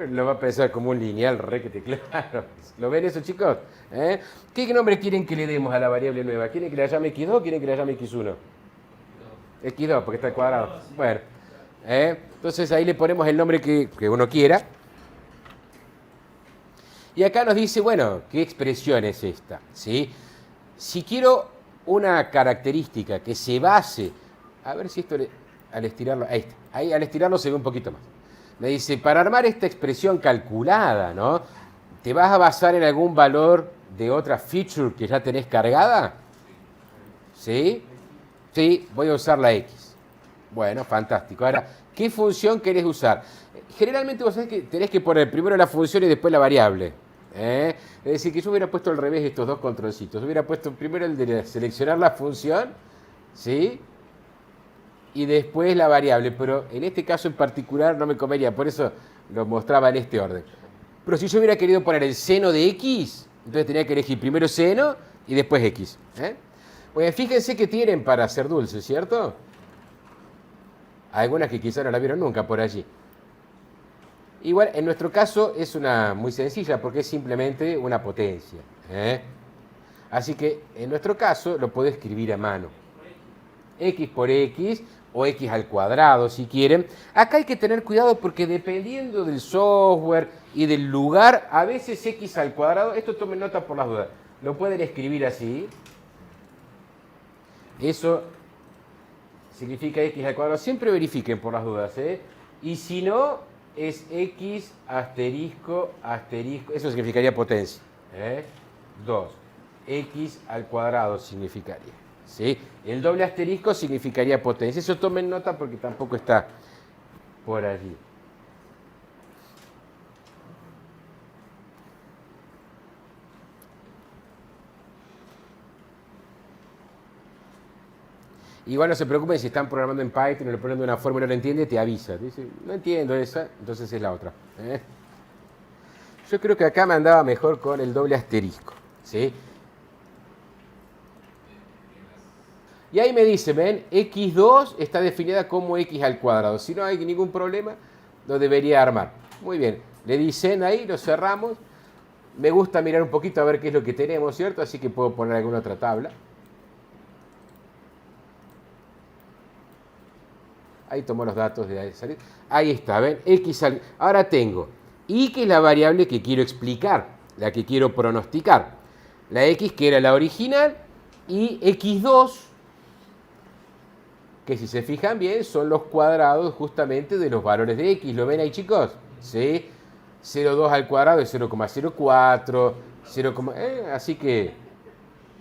Lo va a pensar como un lineal requete claro. ¿Lo ven eso, chicos? ¿Qué nombre quieren que le demos a la variable nueva? ¿Quieren que la llame x2 o quieren que la llame x1? X2, porque está al cuadrado. Bueno. Entonces ahí le ponemos el nombre que uno quiera. Y acá nos dice, bueno, ¿qué expresión es esta? ¿Sí? Si quiero una característica que se base, a ver si esto al estirarlo, ahí al estirarlo se ve un poquito más. Me dice, para armar esta expresión calculada, ¿no? ¿Te vas a basar en algún valor de otra feature que ya tenés cargada? ¿Sí? Sí, voy a usar la X. Bueno, fantástico. Ahora, ¿qué función querés usar? Generalmente vos sabés que tenés que poner primero la función y después la variable. Es decir, que yo hubiera puesto al revés estos dos controlcitos. Hubiera puesto primero el de seleccionar la función, ¿sí? Y después la variable. Pero en este caso en particular no me convenía, por eso lo mostraba en este orden. Pero si yo hubiera querido poner el seno de X, entonces tenía que elegir primero seno y después X. Bueno, fíjense que tienen para hacer dulce, ¿cierto? Algunas que quizás no la vieron nunca por allí. Igual, en nuestro caso es una muy sencilla porque es simplemente una potencia. Así que en nuestro caso lo puedo escribir a mano. X por X o X al cuadrado si quieren. Acá hay que tener cuidado porque dependiendo del software y del lugar, a veces X al cuadrado, esto tomen nota por las dudas, lo pueden escribir así. Eso significa X al cuadrado. Siempre verifiquen por las dudas. Y si no, es X asterisco, asterisco. Eso significaría potencia. 2. X al cuadrado significaría. ¿Sí? El doble asterisco significaría potencia. Eso tomen nota porque tampoco está por allí. Igual no se preocupen si están programando en Python y lo ponen de una forma y no lo entiende, te avisa. Dice, no entiendo esa, entonces es la otra. Yo creo que acá me andaba mejor con el doble asterisco. ¿Sí? Y ahí me dice, ven, x2 está definida como x al cuadrado. Si no hay ningún problema, lo debería armar. Muy bien, le dicen ahí, lo cerramos. Me gusta mirar un poquito a ver qué es lo que tenemos, ¿cierto? Así que puedo poner alguna otra tabla. Ahí tomó los datos de salir. Ahí está, ¿ven? X al... Ahora tengo y, que es la variable que quiero explicar, la que quiero pronosticar. La X, que era la original, y X2, que si se fijan bien, son los cuadrados justamente de los valores de X. ¿Lo ven ahí, chicos? ¿Sí? 0,2 al cuadrado es 0,04, 0, así que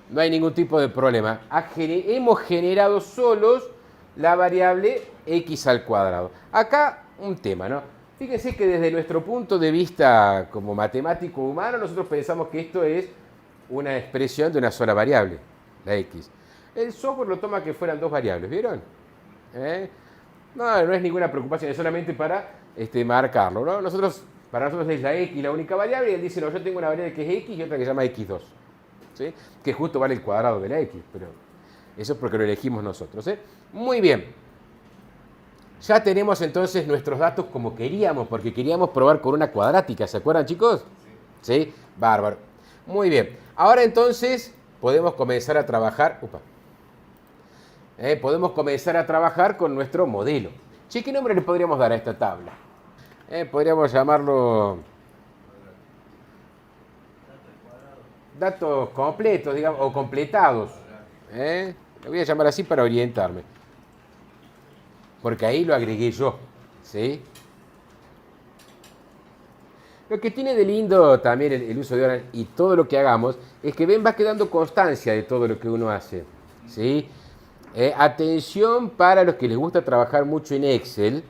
no hay ningún tipo de problema. Hemos generado solos la variable X al cuadrado. Acá un tema, ¿no? Fíjense que desde nuestro punto de vista como matemático humano, nosotros pensamos que esto es una expresión de una sola variable, la X. El software lo toma que fueran dos variables, ¿vieron? No es ninguna preocupación, es solamente para marcarlo, ¿no? Para nosotros es la X la única variable, y él dice, no, yo tengo una variable que es X y otra que se llama X2, ¿sí? Que justo vale el cuadrado de la X, pero eso es porque lo elegimos nosotros, Muy bien. Ya tenemos entonces nuestros datos como queríamos, porque queríamos probar con una cuadrática, ¿se acuerdan, chicos? Sí. Bárbaro. Muy bien. Ahora entonces podemos comenzar a trabajar. Podemos comenzar a trabajar con nuestro modelo. Che, ¿qué nombre le podríamos dar a esta tabla? Podríamos llamarlo datos completos, digamos, o completados. Lo voy a llamar así para orientarme. Porque ahí lo agregué yo, ¿sí? Lo que tiene de lindo también el uso de Oracle y todo lo que hagamos es que ven, va quedando constancia de todo lo que uno hace, ¿sí? Atención para los que les gusta trabajar mucho en Excel.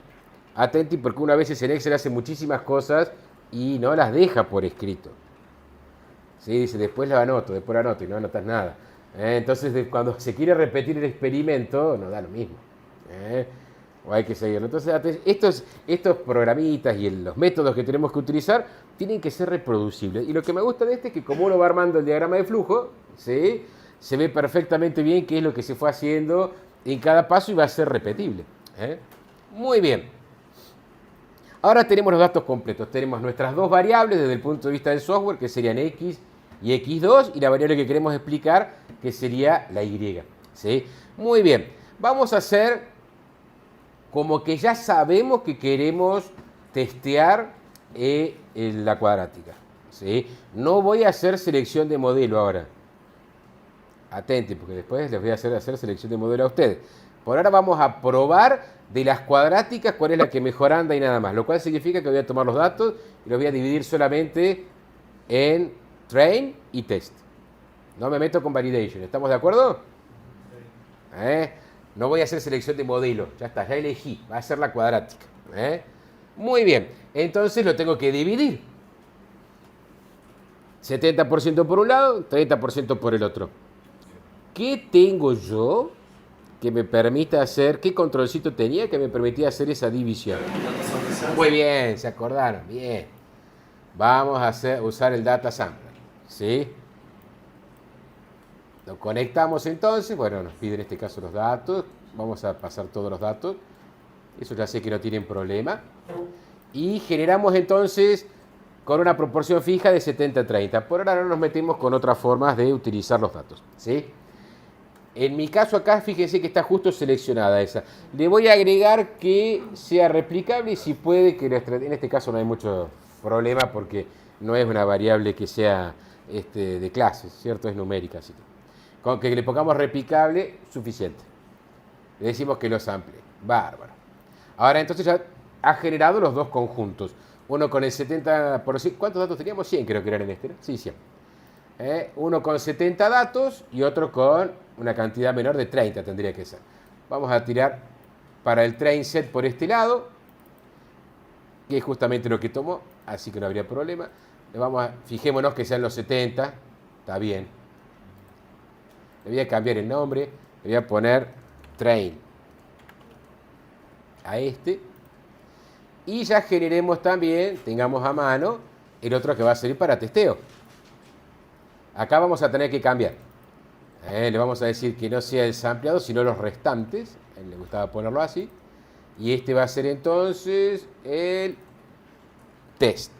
Atenti porque una vez en Excel hace muchísimas cosas y no las deja por escrito. ¿Sí? Dice, después la anoto y no anotas nada. Entonces, cuando se quiere repetir el experimento, no da lo mismo. O hay que seguirlo. Entonces, estos programitas y los métodos que tenemos que utilizar tienen que ser reproducibles. Y lo que me gusta de es que como uno va armando el diagrama de flujo, ¿sí? Se ve perfectamente bien qué es lo que se fue haciendo en cada paso y va a ser repetible. Muy bien. Ahora tenemos los datos completos. Tenemos nuestras dos variables desde el punto de vista del software, que serían X y X2, y la variable que queremos explicar, que sería la Y. ¿Sí? Muy bien. Vamos a hacer como que ya sabemos que queremos testear la cuadrática. ¿Sí? No voy a hacer selección de modelo ahora. Atenten, porque después les voy a hacer selección de modelo a ustedes. Por ahora vamos a probar de las cuadráticas cuál es la que mejor anda y nada más. Lo cual significa que voy a tomar los datos y los voy a dividir solamente en train y test. No me meto con validation. ¿Estamos de acuerdo? No voy a hacer selección de modelo. Ya está, ya elegí. Va a ser la cuadrática. Muy bien. Entonces lo tengo que dividir. 70% por un lado, 30% por el otro. ¿Qué tengo yo que me permita hacer, qué controlcito tenía que me permitía hacer esa división? Muy bien, se acordaron, bien. Vamos a usar el data sampler, ¿sí? Lo conectamos entonces, bueno, nos pide en este caso los datos, vamos a pasar todos los datos, eso ya sé que no tienen problema. Y generamos entonces con una proporción fija de 70-30. Por ahora no nos metemos con otras formas de utilizar los datos, ¿sí? En mi caso acá, fíjense que está justo seleccionada esa. Le voy a agregar que sea replicable y si puede, que en este caso no hay mucho problema porque no es una variable que sea de clases, ¿cierto? Es numérica, así que con que le pongamos replicable, suficiente. Le decimos que lo sample. Bárbaro. Ahora entonces ya ha generado los dos conjuntos. Uno con el 70%. ¿Cuántos datos teníamos? 100 creo que eran en este, ¿no? Sí, 100. Uno con 70 datos y otro con una cantidad menor de 30 tendría que ser. Vamos a tirar para el train set por este lado, que es justamente lo que tomó, así que no habría problema. Fijémonos que sean los 70, está bien. Le voy a cambiar el nombre, le voy a poner train a este. Y ya generemos también, tengamos a mano, el otro que va a servir para testeo. Acá vamos a tener que cambiar. Le vamos a decir que no sea el sampleado, sino los restantes. A él le gustaba ponerlo así. Y este va a ser entonces el test.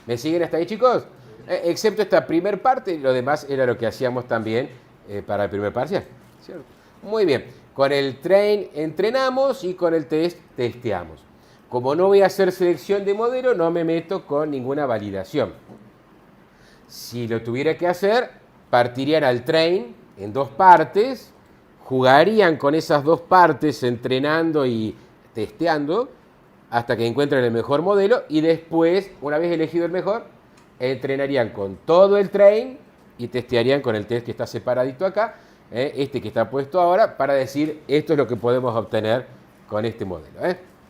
¿Me siguen hasta ahí, chicos? Excepto esta primer parte, lo demás era lo que hacíamos también para el primer parcial, ¿cierto? Muy bien. Con el train entrenamos y con el test testeamos. Como no voy a hacer selección de modelo, no me meto con ninguna validación. Si lo tuviera que hacer, partirían al train en dos partes, jugarían con esas dos partes entrenando y testeando hasta que encuentren el mejor modelo y después, una vez elegido el mejor, entrenarían con todo el train y testearían con el test que está separadito acá, este que está puesto ahora, para decir esto es lo que podemos obtener con este modelo,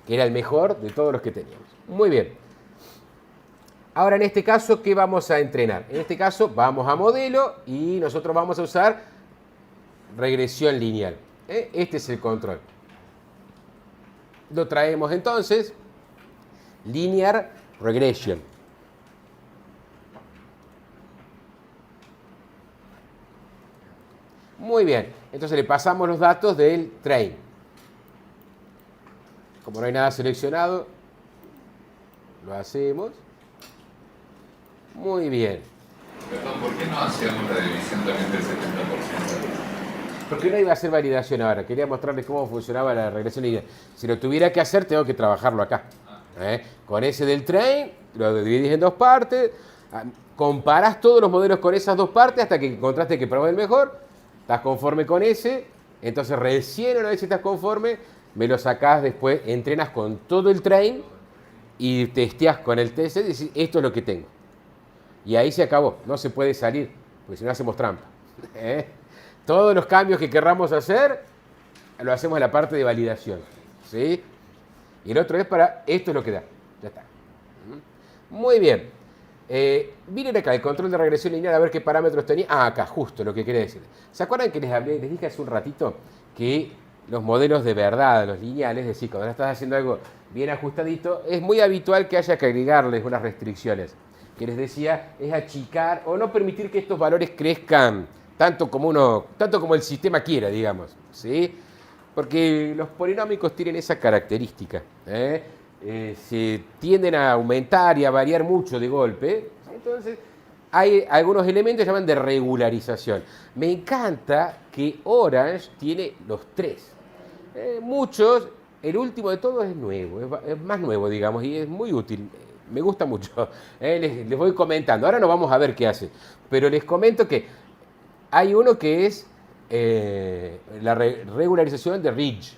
que era el mejor de todos los que teníamos. Muy bien. Ahora en este caso, ¿qué vamos a entrenar? En este caso vamos a modelo y nosotros vamos a usar regresión lineal. Este es el control. Lo traemos entonces, linear regression. Muy bien, entonces le pasamos los datos del train. Como no hay nada seleccionado, lo hacemos. Muy bien. Perdón, ¿por qué no hacíamos la división también del 70%? Porque no iba a hacer validación ahora. Quería mostrarles cómo funcionaba la regresión lineal. Si lo tuviera que hacer, tengo que trabajarlo acá. Con ese del train, lo dividís en dos partes. Comparás todos los modelos con esas dos partes hasta que encontraste que probé el mejor. Estás conforme con ese. Entonces, recién una vez que estás conforme, me lo sacás después, entrenas con todo el train y testeás con el test y decís, esto es lo que tengo. Y ahí se acabó, no se puede salir, porque si no hacemos trampa. Todos los cambios que querramos hacer, lo hacemos en la parte de validación. ¿Sí? Y el otro es para, esto es lo que da. Ya está. Muy bien. Miren acá, el control de regresión lineal, a ver qué parámetros tenía. Acá, justo lo que quería decir. ¿Se acuerdan que les dije hace un ratito que los modelos de verdad, los lineales, es decir, cuando estás haciendo algo bien ajustadito, es muy habitual que haya que agregarles unas restricciones? Que les decía, es achicar o no permitir que estos valores crezcan tanto como el sistema quiera, digamos, ¿sí? Porque los polinómicos tienen esa característica, se tienden a aumentar y a variar mucho de golpe, entonces hay algunos elementos que se llaman de regularización. Me encanta que Orange tiene los tres. Muchos, el último de todos es nuevo, es más nuevo, digamos, y es muy útil. Me gusta mucho. Les voy comentando. Ahora no vamos a ver qué hace. Pero les comento que hay uno que es la regularización de Ridge.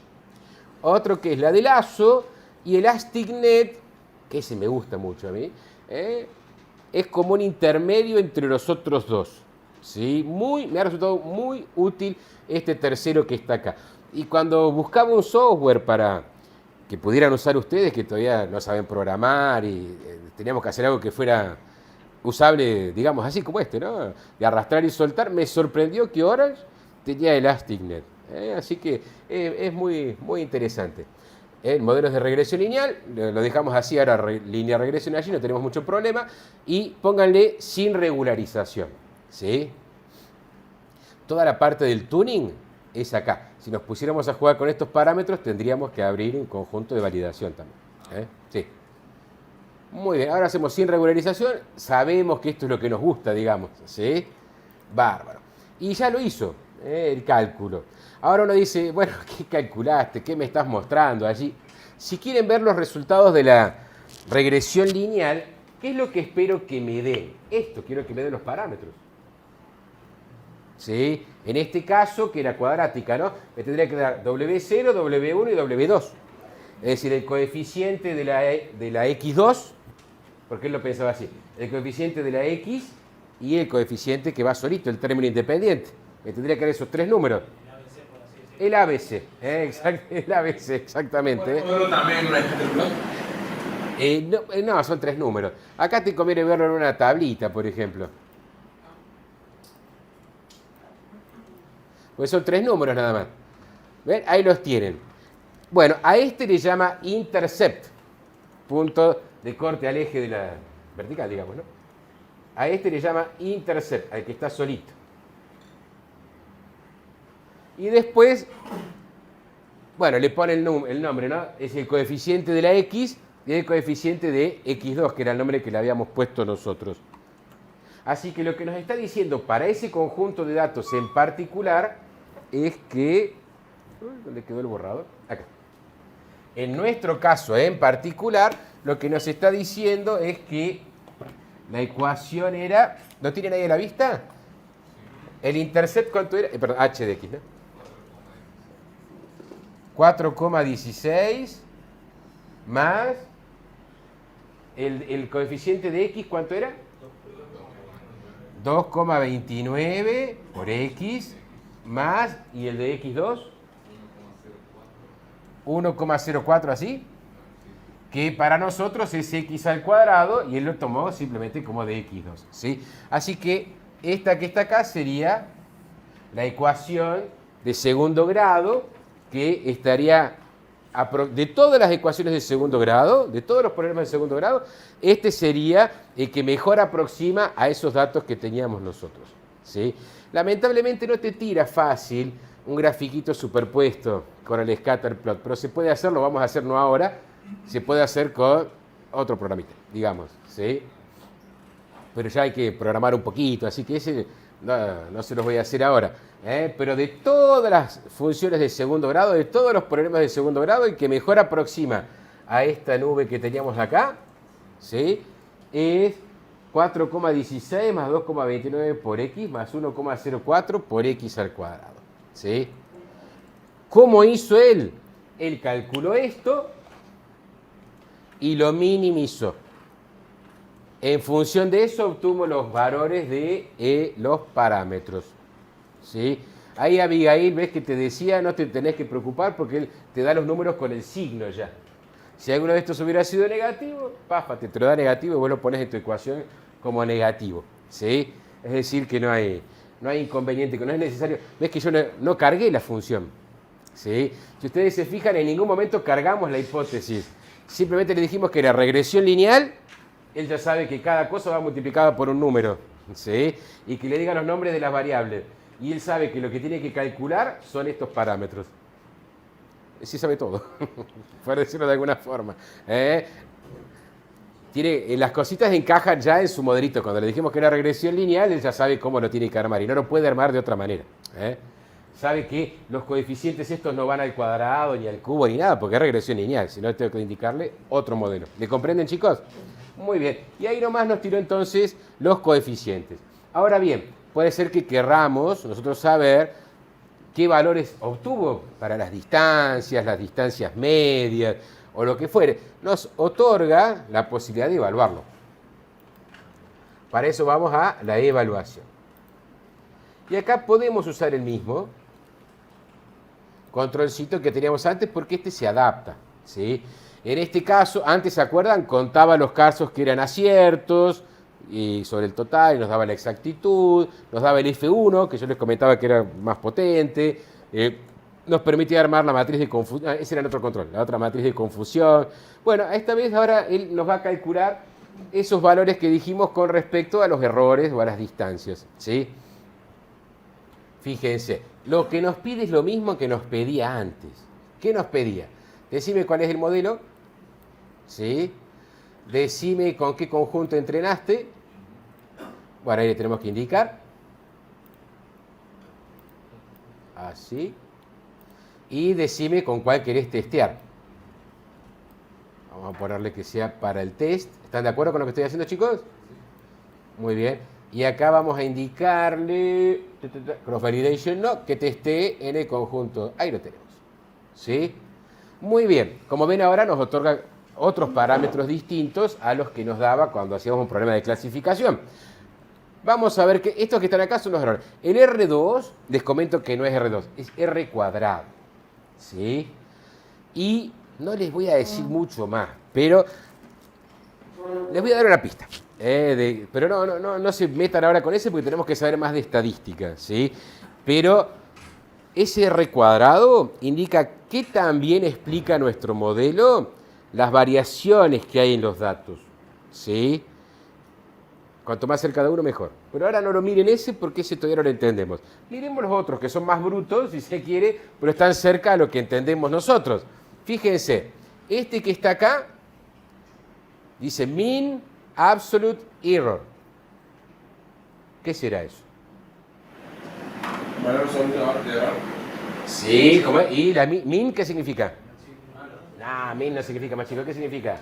Otro que es la de Lazo. Y ElasticNet, que ese me gusta mucho a mí, es como un intermedio entre los otros dos. ¿Sí? Me ha resultado muy útil este tercero que está acá. Y cuando buscaba un software para que pudieran usar ustedes, que todavía no saben programar y teníamos que hacer algo que fuera usable, digamos así como este, ¿no? De arrastrar y soltar, me sorprendió que Orange tenía ElasticNet. Así que es muy, muy interesante. Modelos de regresión lineal, lo dejamos así, ahora línea de regresión allí, no tenemos mucho problema. Y pónganle sin regularización. ¿Sí? Toda la parte del tuning es acá. Si nos pusiéramos a jugar con estos parámetros, tendríamos que abrir un conjunto de validación también. Sí. Muy bien, ahora hacemos sin regularización. Sabemos que esto es lo que nos gusta, digamos. ¿Sí? Bárbaro. Y ya lo hizo, el cálculo. Ahora uno dice, bueno, ¿qué calculaste? ¿Qué me estás mostrando allí? Si quieren ver los resultados de la regresión lineal, ¿qué es lo que espero que me den? Esto, quiero que me den los parámetros. ¿Sí? En este caso, que era cuadrática, ¿no? Me tendría que dar W0, W1 y W2. Es decir, el coeficiente de la X2, porque él lo pensaba así, el coeficiente de la X y el coeficiente que va solito, el término independiente. Me tendría que dar esos tres números. El ABC, el ABC, exactamente. ¿Puedo también una no, son tres números. Acá te conviene verlo en una tablita, por ejemplo. Pues son tres números nada más. ¿Ven? Ahí los tienen. Bueno, a este le llama intercept, punto de corte al eje de la vertical, digamos, ¿no? A este le llama intercept, al que está solito. Y después, bueno, le pone el nombre, ¿no? Es el coeficiente de la X y el coeficiente de X2, que era el nombre que le habíamos puesto nosotros. Así que lo que nos está diciendo para ese conjunto de datos en particular es que... ¿Dónde quedó el borrador? Acá. En nuestro caso en particular, lo que nos está diciendo es que la ecuación era... ¿No tiene nadie a la vista? El intercept, ¿cuánto era? Perdón, h de x, ¿no? 4,16 más el coeficiente de x, ¿cuánto era? 2,29 por x más, ¿y el de x2? 1,04 así, que para nosotros es x al cuadrado y él lo tomó simplemente como de x2, ¿sí? Así que esta que está acá sería la ecuación de segundo grado, que estaría, de todas las ecuaciones de segundo grado, de todos los problemas de segundo grado, este sería el que mejor aproxima a esos datos que teníamos nosotros, ¿sí? Lamentablemente no te tira fácil un grafiquito superpuesto con el scatterplot, pero se puede hacer, lo vamos a hacer no ahora, se puede hacer con otro programita, digamos, ¿sí? Pero ya hay que programar un poquito, así que ese no se los voy a hacer ahora. Pero de todas las funciones de segundo grado, de todos los problemas de segundo grado, el que mejor aproxima a esta nube que teníamos acá, ¿sí? Es 4,16 más 2,29 por x más 1,04 por x al cuadrado, ¿sí? ¿Cómo hizo él? Él calculó esto y lo minimizó. En función de eso obtuvo los valores de los parámetros, ¿sí? Ahí Abigail, ves que te decía, no te tenés que preocupar porque él te da los números con el signo ya. Si alguno de estos hubiera sido negativo, te lo da negativo y vos lo pones en tu ecuación como negativo, ¿sí? Es decir, que no hay inconveniente, que no es necesario. Ves que yo no cargué la función, ¿sí? Si ustedes se fijan, en ningún momento cargamos la hipótesis. Simplemente le dijimos que era regresión lineal. Él ya sabe que cada cosa va multiplicada por un número, ¿sí? Y que le digan los nombres de las variables. Y él sabe que lo que tiene que calcular son estos parámetros. Sí sabe todo, por decirlo de alguna forma. las cositas encajan ya en su modelito. Cuando le dijimos que era regresión lineal, él ya sabe cómo lo tiene que armar y no lo puede armar de otra manera. Sabe que los coeficientes estos no van al cuadrado, ni al cubo, ni nada, porque es regresión lineal. Si no, tengo que indicarle otro modelo. ¿Le comprenden, chicos? Muy bien. Y ahí nomás nos tiró entonces los coeficientes. Ahora bien, puede ser que querramos nosotros saber qué valores obtuvo para las distancias medias, o lo que fuere. Nos otorga la posibilidad de evaluarlo. Para eso vamos a la evaluación. Y acá podemos usar el mismo controlcito que teníamos antes, porque este se adapta, ¿sí? En este caso, antes, ¿se acuerdan? Contaba los casos que eran aciertos y sobre el total, y nos daba la exactitud, nos daba el F1, que yo les comentaba que era más potente, nos permitía armar la matriz de confusión, ese era el otro control, la otra matriz de confusión. Bueno, esta vez ahora él nos va a calcular esos valores que dijimos con respecto a los errores o a las distancias, ¿sí? Fíjense, lo que nos pide es lo mismo que nos pedía antes. ¿Qué nos pedía? Decime cuál es el modelo, ¿sí? Decime con qué conjunto entrenaste. Bueno, ahí le tenemos que indicar. Así. Y decime con cuál querés testear. Vamos a ponerle que sea para el test. ¿Están de acuerdo con lo que estoy haciendo, chicos? Muy bien. Y acá vamos a indicarle cross validation no, que testee en el conjunto. Ahí lo tenemos. ¿Sí? Muy bien. Como ven ahora nos otorga otros parámetros distintos a los que nos daba cuando hacíamos un problema de clasificación. Vamos a ver que estos que están acá son los errores. El R2, les comento que no es R2, es R cuadrado. ¿Sí? Y no les voy a decir mucho más, pero les voy a dar una pista. Pero no se metan ahora con ese porque tenemos que saber más de estadística, ¿sí? Pero ese R cuadrado indica que también explica nuestro modelo las variaciones que hay en los datos, ¿sí? Cuanto más cerca de uno, mejor. Pero ahora no lo miren ese porque ese todavía no lo entendemos. Miremos los otros que son más brutos, si se quiere, pero están cerca de lo que entendemos nosotros. Fíjense, este que está acá dice mean absolute error. ¿Qué será eso? Valor absoluto de error. Sí, ¿cómo es? ¿Y la mean qué significa? No, mean no significa más chico. ¿Qué significa?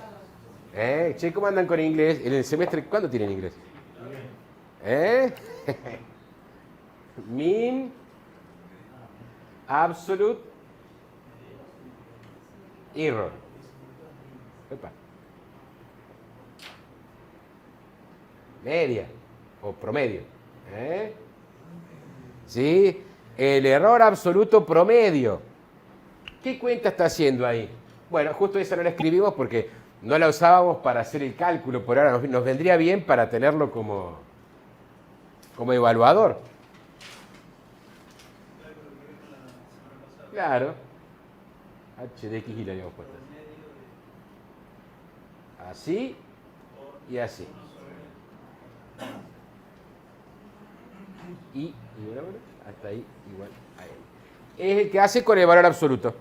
Che, ¿cómo andan con inglés? En el semestre, ¿cuándo tienen inglés? Mean absolute error. Epa. Media o promedio. ¿Sí? El error absoluto promedio. ¿Qué cuenta está haciendo ahí? Bueno, justo esa no la escribimos porque no la usábamos para hacer el cálculo, por ahora nos vendría bien para tenerlo como evaluador. Claro. H de X y la habíamos puesto. Así y así. Y hasta ahí igual a él. Es el que hace con el valor absoluto.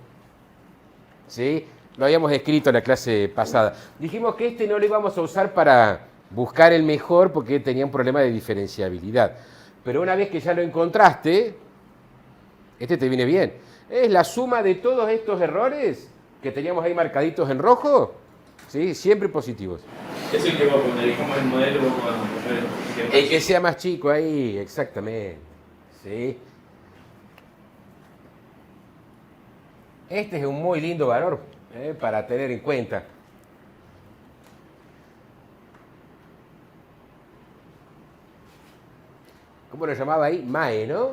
¿Sí? Lo habíamos escrito en la clase pasada. Dijimos que este no lo íbamos a usar para buscar el mejor porque tenía un problema de diferenciabilidad. Pero una vez que ya lo encontraste, este te viene bien. Es la suma de todos estos errores que teníamos ahí marcaditos en rojo, ¿sí? Siempre positivos. Es el que va a poner, como el modelo vamos a poner. El que sea más chico ahí, exactamente. ¿Sí? Este es un muy lindo valor para tener en cuenta. ¿Cómo lo llamaba ahí? MAE, ¿no?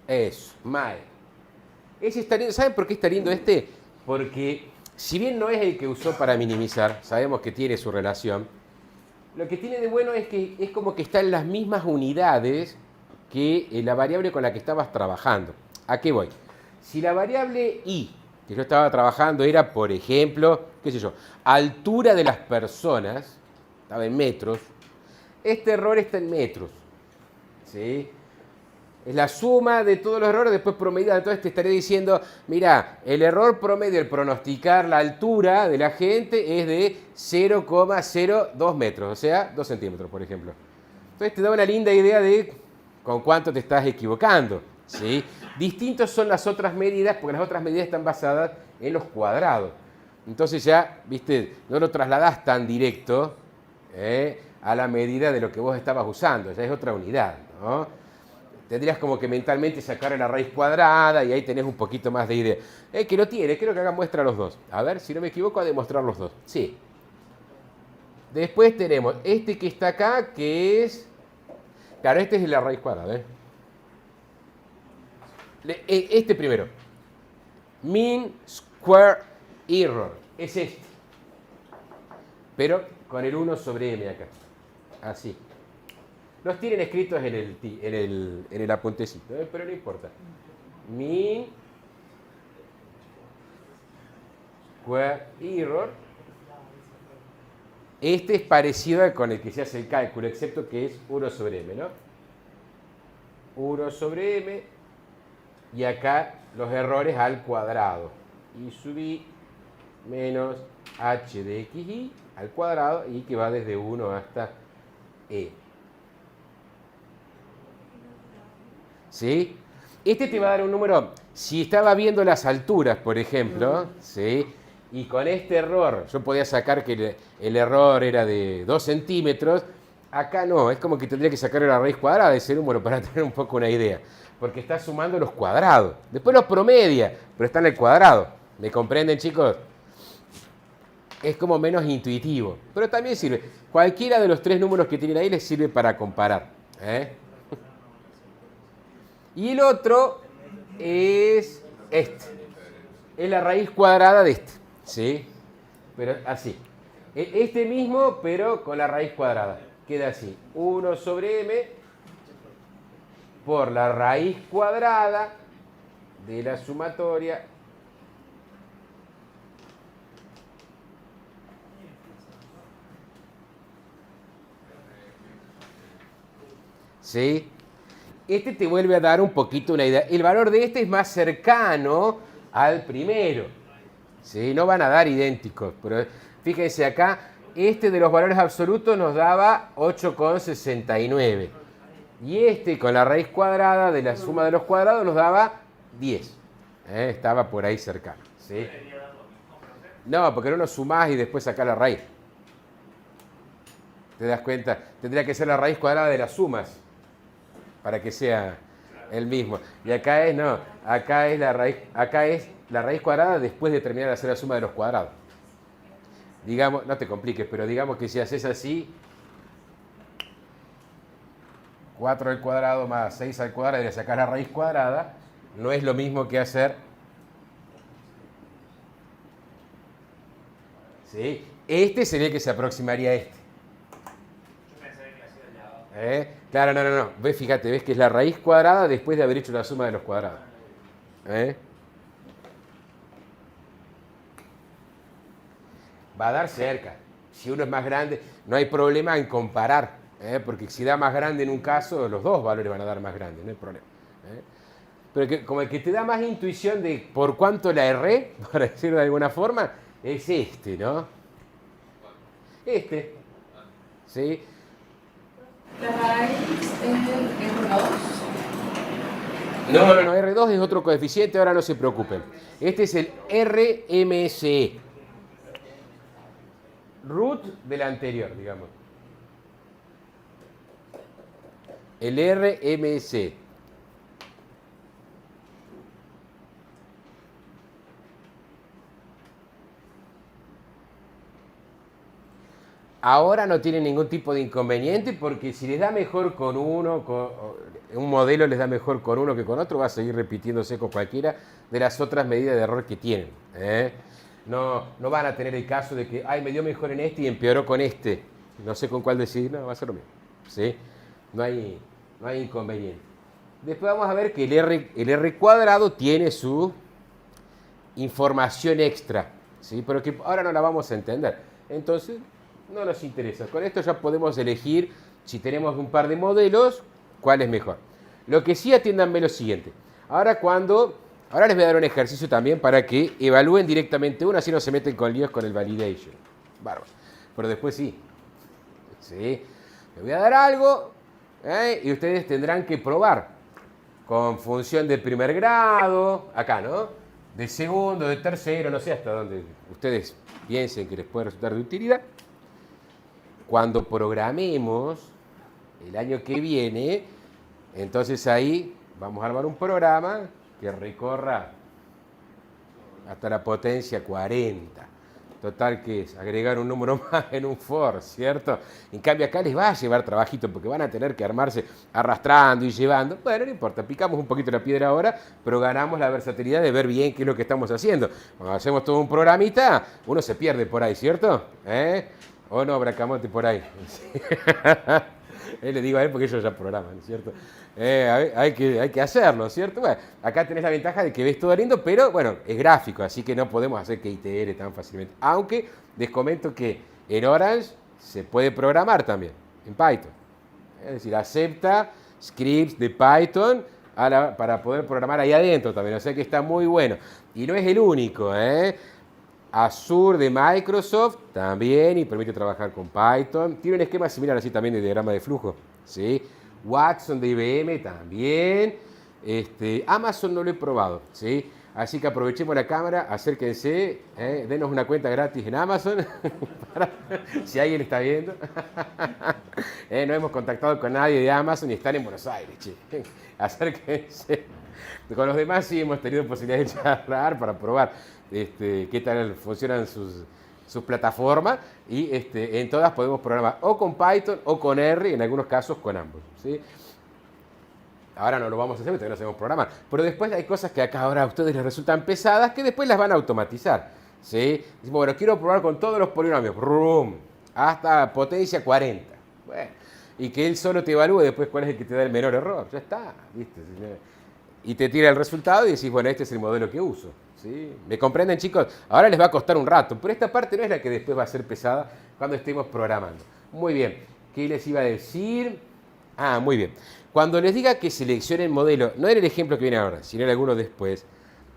Eso, MAE. Ese está lindo. ¿Saben por qué está lindo este? Porque si bien no es el que usó para minimizar, sabemos que tiene su relación, lo que tiene de bueno es que es como que está en las mismas unidades que la variable con la que estabas trabajando. ¿A qué voy? Si la variable I que yo estaba trabajando era, por ejemplo, qué sé yo, altura de las personas, estaba en metros, este error está en metros, ¿sí? Es la suma de todos los errores, después promediada. Entonces te estaré diciendo, mira, el error promedio, el pronosticar la altura de la gente es de 0,02 metros, o sea, 2 centímetros, por ejemplo. Entonces te da una linda idea de con cuánto te estás equivocando, ¿sí? Distintos son las otras medidas, porque las otras medidas están basadas en los cuadrados. Entonces ya, viste, no lo trasladás tan directo a la medida de lo que vos estabas usando, ya es otra unidad, ¿no? Tendrías como que mentalmente sacar la raíz cuadrada y ahí tenés un poquito más de idea. Que lo tiene, creo que haga muestra los dos. A ver, si no me equivoco, a demostrar los dos. Sí. Después tenemos este que está acá, que es... Claro, este es la raíz cuadrada, Este primero. Mean Square Error. Es este. Pero con el 1 sobre m acá. Así. Los tienen escritos en el apuntecito, pero no importa. Mean Square Error. Este es parecido con el que se hace el cálculo, excepto que es 1 sobre m, ¿no? 1 sobre m. Y acá los errores al cuadrado. Y sub i menos h de xy al cuadrado y que va desde 1 hasta e. ¿Sí? Este te va a dar un número, si estaba viendo las alturas, por ejemplo, ¿sí? Y con este error, yo podía sacar que el error era de 2 centímetros, acá no, es como que tendría que sacar la raíz cuadrada de ese número para tener un poco una idea, porque está sumando los cuadrados, después los promedia, pero está en el cuadrado, ¿me comprenden, chicos? Es como menos intuitivo, pero también sirve, cualquiera de los 3 números que tienen ahí les sirve para comparar, Y el otro es este. Es la raíz cuadrada de este. ¿Sí? Pero así. Este mismo, pero con la raíz cuadrada. Queda así. 1 sobre m por la raíz cuadrada de la sumatoria. ¿Sí? Este te vuelve a dar un poquito una idea. El valor de este es más cercano al primero. ¿Sí? No van a dar idénticos, pero fíjense acá, este de los valores absolutos nos daba 8,69. Y este con la raíz cuadrada de la suma de los cuadrados nos daba 10. Estaba por ahí cercano. ¿Sí? No, porque no lo sumás y después sacás la raíz. ¿Te das cuenta? Tendría que ser la raíz cuadrada de las sumas para que sea el mismo. Y acá es, no, acá es la raíz cuadrada después de terminar de hacer la suma de los cuadrados. Digamos, no te compliques, pero digamos que si haces así, 4 al cuadrado más 6 al cuadrado y le sacas la raíz cuadrada, no es lo mismo que hacer... ¿Sí? Este sería el que se aproximaría a este. Claro, no. ¿Ves? Fíjate, ves que es la raíz cuadrada después de haber hecho la suma de los cuadrados. Va a dar cerca. Si uno es más grande, no hay problema en comparar. Porque si da más grande en un caso, los dos valores van a dar más grande, no hay problema. Pero como el que te da más intuición de por cuánto la erré, para decirlo de alguna forma, es este, ¿no? Este. ¿Sí? La raíz es R2. No, R2 es otro coeficiente, ahora no se preocupen. Este es el RMSE. Root del anterior, digamos. El RMSE. Ahora no tienen ningún tipo de inconveniente porque si les da mejor con uno, un modelo les da mejor con uno que con otro, va a seguir repitiéndose con cualquiera de las otras medidas de error que tienen. No van a tener el caso de que, ay, me dio mejor en este y empeoró con este. No sé con cuál decidir, no, va a ser lo mismo. ¿Sí? No hay inconveniente. Después vamos a ver que el R cuadrado tiene su información extra, ¿sí? Pero que ahora no la vamos a entender. Entonces... no nos interesa. Con esto ya podemos elegir, si tenemos un par de modelos, cuál es mejor. Lo que sí atiéndanme lo siguiente. Ahora les voy a dar un ejercicio también para que evalúen directamente uno, así no se meten con líos con el validation. Bárbaro. Pero después sí. Sí. Les voy a dar algo y ustedes tendrán que probar con función de primer grado, acá, ¿no? De segundo, de tercero, no sé hasta dónde ustedes piensen que les puede resultar de utilidad. Cuando programemos el año que viene, entonces ahí vamos a armar un programa que recorra hasta la potencia 40. Total, que es agregar un número más en un for, ¿cierto? En cambio acá les va a llevar trabajito porque van a tener que armarse arrastrando y llevando. Bueno, no importa, picamos un poquito la piedra ahora, pero ganamos la versatilidad de ver bien qué es lo que estamos haciendo. Cuando hacemos todo un programita, uno se pierde por ahí, ¿cierto? ¿O no, Bracamonte, por ahí? Le digo a él porque ellos ya programan, ¿cierto? Hay que hacerlo, ¿cierto? Bueno, acá tenés la ventaja de que ves todo lindo, pero bueno, es gráfico, así que no podemos hacer que itere tan fácilmente. Aunque les comento que en Orange se puede programar también, en Python. Es decir, acepta scripts de Python para poder programar ahí adentro también, o sea que está muy bueno. Y no es el único, Azure de Microsoft también y permite trabajar con Python. Tiene un esquema similar así también de diagrama de flujo, ¿sí? Watson de IBM también. Amazon no lo he probado, ¿sí? Así que aprovechemos la cámara, acérquense, denos una cuenta gratis en Amazon, si alguien está viendo. No hemos contactado con nadie de Amazon y están en Buenos Aires, che. Acérquense. Con los demás sí hemos tenido posibilidad de charlar para probar qué tal funcionan sus plataformas y en todas podemos programar o con Python o con R, en algunos casos con ambos, ¿sí? Ahora no lo vamos a hacer, porque todavía no sabemos programar. Pero después hay cosas que acá ahora a ustedes les resultan pesadas que después las van a automatizar, ¿sí? Decimos, bueno, quiero probar con todos los polinomios, ¡rum! Hasta potencia 40. Bueno, y que él solo te evalúe después cuál es el que te da el menor error. Ya está, ¿viste? Y te tira el resultado y decís, bueno, este es el modelo que uso, ¿sí? ¿Me comprenden, chicos? Ahora les va a costar un rato, pero esta parte no es la que después va a ser pesada cuando estemos programando. Muy bien. ¿Qué les iba a decir? Muy bien. Cuando les diga que seleccionen modelo, no en el ejemplo que viene ahora, sino en alguno después,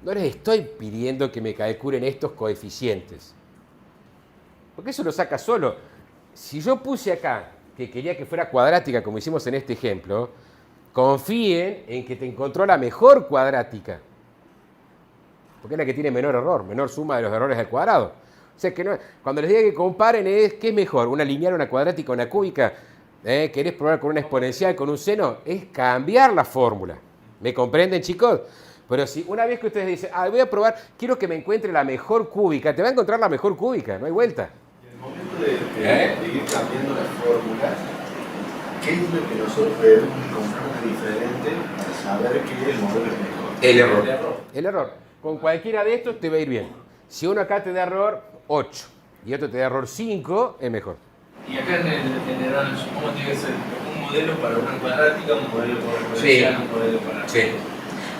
no les estoy pidiendo que me calculen estos coeficientes. Porque eso lo saca solo. Si yo puse acá que quería que fuera cuadrática, como hicimos en este ejemplo, confíen en que te encontró la mejor cuadrática. Porque es la que tiene menor error, menor suma de los errores al cuadrado. O sea que no, cuando les diga que comparen, ¿qué es mejor? ¿Una lineal, una cuadrática, una cúbica? ¿Querés probar con una exponencial, con un seno? Es cambiar la fórmula. ¿Me comprenden, chicos? Pero si una vez que ustedes dicen, voy a probar, quiero que me encuentre la mejor cúbica, te va a encontrar la mejor cúbica, no hay vuelta. En el momento de ir cambiando las fórmulas, ¿qué es lo que nosotros debemos comprar diferente para saber que el modelo es mejor? El error. El error. Con cualquiera de estos te va a ir bien. Si uno acá te da error 8 y otro te da error 5, es mejor. Y acá en el Orange, ¿cómo tiene que ser? ¿Un modelo para una cuadrática, un modelo para una exponencial, un modelo para...? Sí.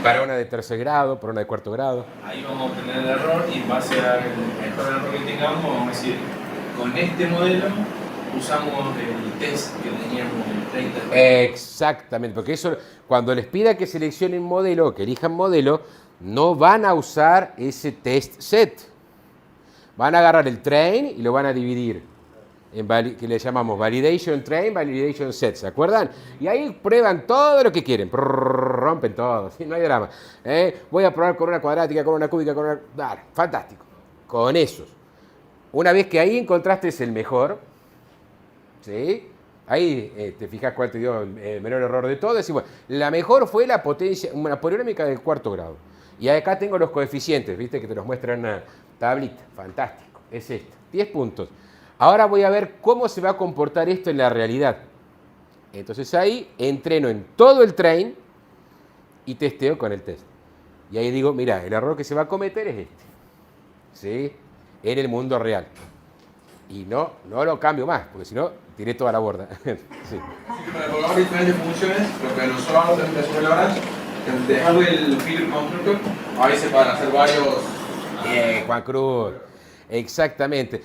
Para una de tercer grado, para una de cuarto grado. Ahí vamos a obtener el error y en base al mejor error que tengamos, vamos a decir, con este modelo usamos el test que teníamos en el 30. Exactamente, porque eso, cuando les pida que seleccionen modelo, que elijan modelo, no van a usar ese test set. Van a agarrar el train y lo van a dividir en que le llamamos validation train, validation set, ¿se acuerdan? Y ahí prueban todo lo que quieren, rompen todo, ¿sí? No hay drama. Voy a probar con una cuadrática, con una cúbica, con una... Dale, fantástico, con esos. Una vez que ahí encontraste es el mejor, ¿sí? Ahí te fijas cuál te dio el menor error de todo. Decís, bueno, la mejor fue la potencia, una polinomial del cuarto grado. Y acá tengo los coeficientes, ¿viste? Que te los muestran en una tablita. Fantástico, es esta, 10 puntos. Ahora voy a ver cómo se va a comportar esto en la realidad. Entonces ahí entreno en todo el train y testeo con el test. Y ahí digo, mira, el error que se va a cometer es este, ¿sí? En el mundo real. Y no lo cambio más, porque si no, tiré toda la borda. Sí. Así que para programar diferentes funciones, lo que nosotros vamos a hacer sobre Orange, dejando el field constructor, a veces para hacer varios... Bien, Juan Cruz. Exactamente.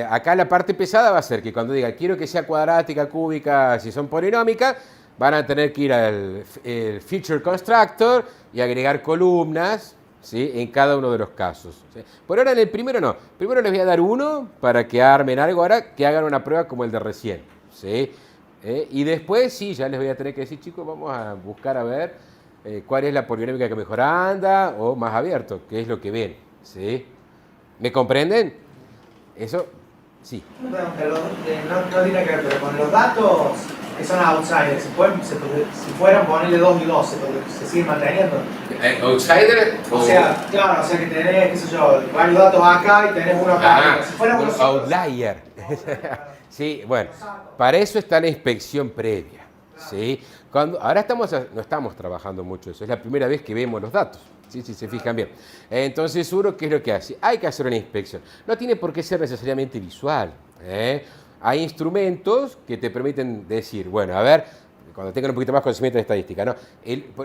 Acá la parte pesada va a ser que cuando diga quiero que sea cuadrática, cúbica, si son polinómicas, van a tener que ir al el Feature Constructor y agregar columnas, ¿sí? En cada uno de los casos, ¿sí? Por ahora en el primero no. Primero les voy a dar uno para que armen algo, ahora que hagan una prueba como el de recién, ¿sí? Y después sí, ya les voy a tener que decir, chicos, vamos a buscar a ver cuál es la polinomial que mejor anda o más abierto, qué es lo que ven, ¿sí? ¿Me comprenden? Eso, sí. Pero no tiene que ver, pero con los datos que son outsiders, si fueran ponerle 2 y 2, se siguen manteniendo. ¿Outsider? O sea, claro, o sea que tenés, qué sé yo, varios datos acá y tenés uno acá. Si fueran un unos outlier. Sí, bueno, para eso está la inspección previa, ¿sí? Ahora no estamos trabajando mucho eso, es la primera vez que vemos los datos, ¿sí? Si se fijan bien. Entonces, uno, ¿qué es lo que hace? Hay que hacer una inspección. No tiene por qué ser necesariamente visual, ¿eh? Hay instrumentos que te permiten decir, bueno, a ver, cuando tengan un poquito más conocimiento de estadística, ¿no?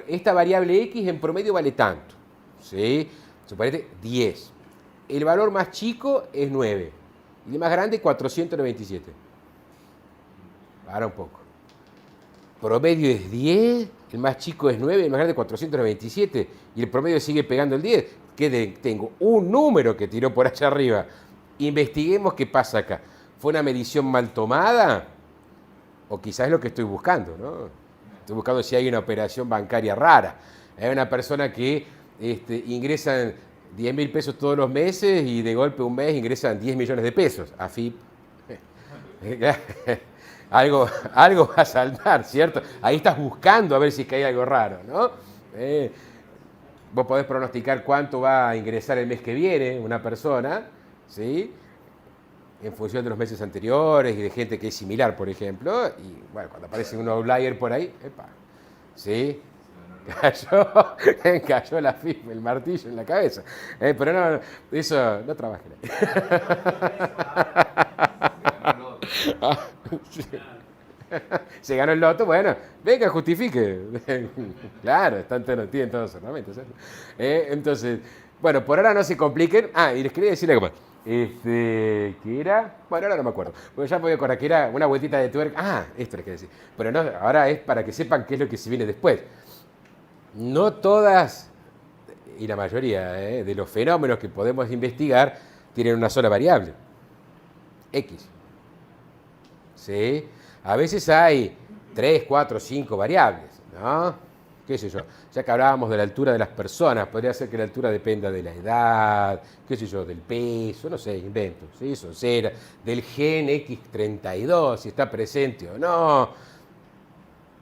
Esta variable X en promedio vale tanto, ¿sí? Suponete 10. El valor más chico es 9. Y el más grande, 497. Para un poco. Promedio es 10, el más chico es 9, el más grande 497. Y el promedio sigue pegando el 10. Tengo un número que tiró por allá arriba. Investiguemos qué pasa acá. ¿Fue una medición mal tomada? O quizás es lo que estoy buscando, ¿no? Estoy buscando si hay una operación bancaria rara. Hay una persona que ingresan 10.000 pesos todos los meses y de golpe un mes ingresan 10 millones de pesos. AFIP. algo va a saltar, ¿cierto? Ahí estás buscando a ver si es que hay algo raro, ¿no? Vos podés pronosticar cuánto va a ingresar el mes que viene una persona, ¿sí? En función de los meses anteriores y de gente que es similar, por ejemplo. Y bueno, cuando aparece un outlier por ahí, ¡epa! ¿Sí? Cayó la FIP, el martillo en la cabeza. Pero no, eso no trabaja. Se ganó el loto, bueno, venga, justifique. Claro, tienen todos los ornamentos. Entonces, bueno, por ahora no se compliquen. Y les quería decir algo más. ¿Qué era? Bueno, ahora no me acuerdo. Porque ya me voy a acordar que era una vueltita de tuerca. Esto les quería decir. Pero no, ahora es para que sepan qué es lo que se viene después. No todas, y la mayoría de los fenómenos que podemos investigar tienen una sola variable, X. ¿Sí? A veces hay 3, 4, 5 variables, ¿no? ¿Qué sé yo? Ya que hablábamos de la altura de las personas, podría ser que la altura dependa de la edad, qué sé yo, del peso, no sé, invento, ¿sí? Soncera, del gen X32, si está presente o no,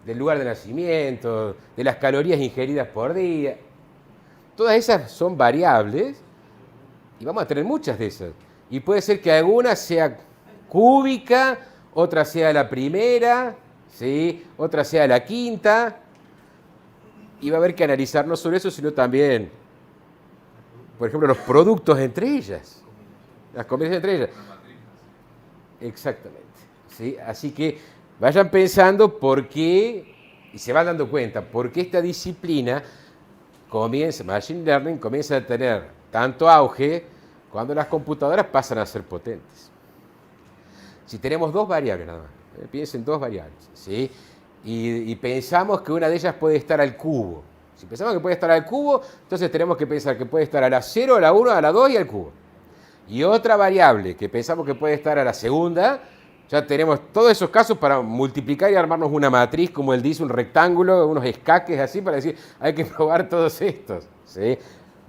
del lugar de nacimiento, de las calorías ingeridas por día. Todas esas son variables y vamos a tener muchas de esas. Y puede ser que alguna sea cúbica, otra sea la primera, ¿sí? Otra sea la quinta. Y va a haber que analizar no solo eso, sino también, por ejemplo, los productos entre ellas, las combinaciones entre ellas. Exactamente, ¿sí? Así que vayan pensando por qué, y se van dando cuenta, por qué esta disciplina Machine Learning comienza a tener tanto auge cuando las computadoras pasan a ser potentes. Si tenemos dos variables nada más, piensen dos variables, ¿sí? Y pensamos que una de ellas puede estar al cubo. Si pensamos que puede estar al cubo, entonces tenemos que pensar que puede estar a la 0, a la 1, a la 2 y al cubo. Y otra variable que pensamos que puede estar a la segunda, ya tenemos todos esos casos para multiplicar y armarnos una matriz, como él dice, un rectángulo, unos escaques así, para decir, hay que probar todos estos, ¿sí?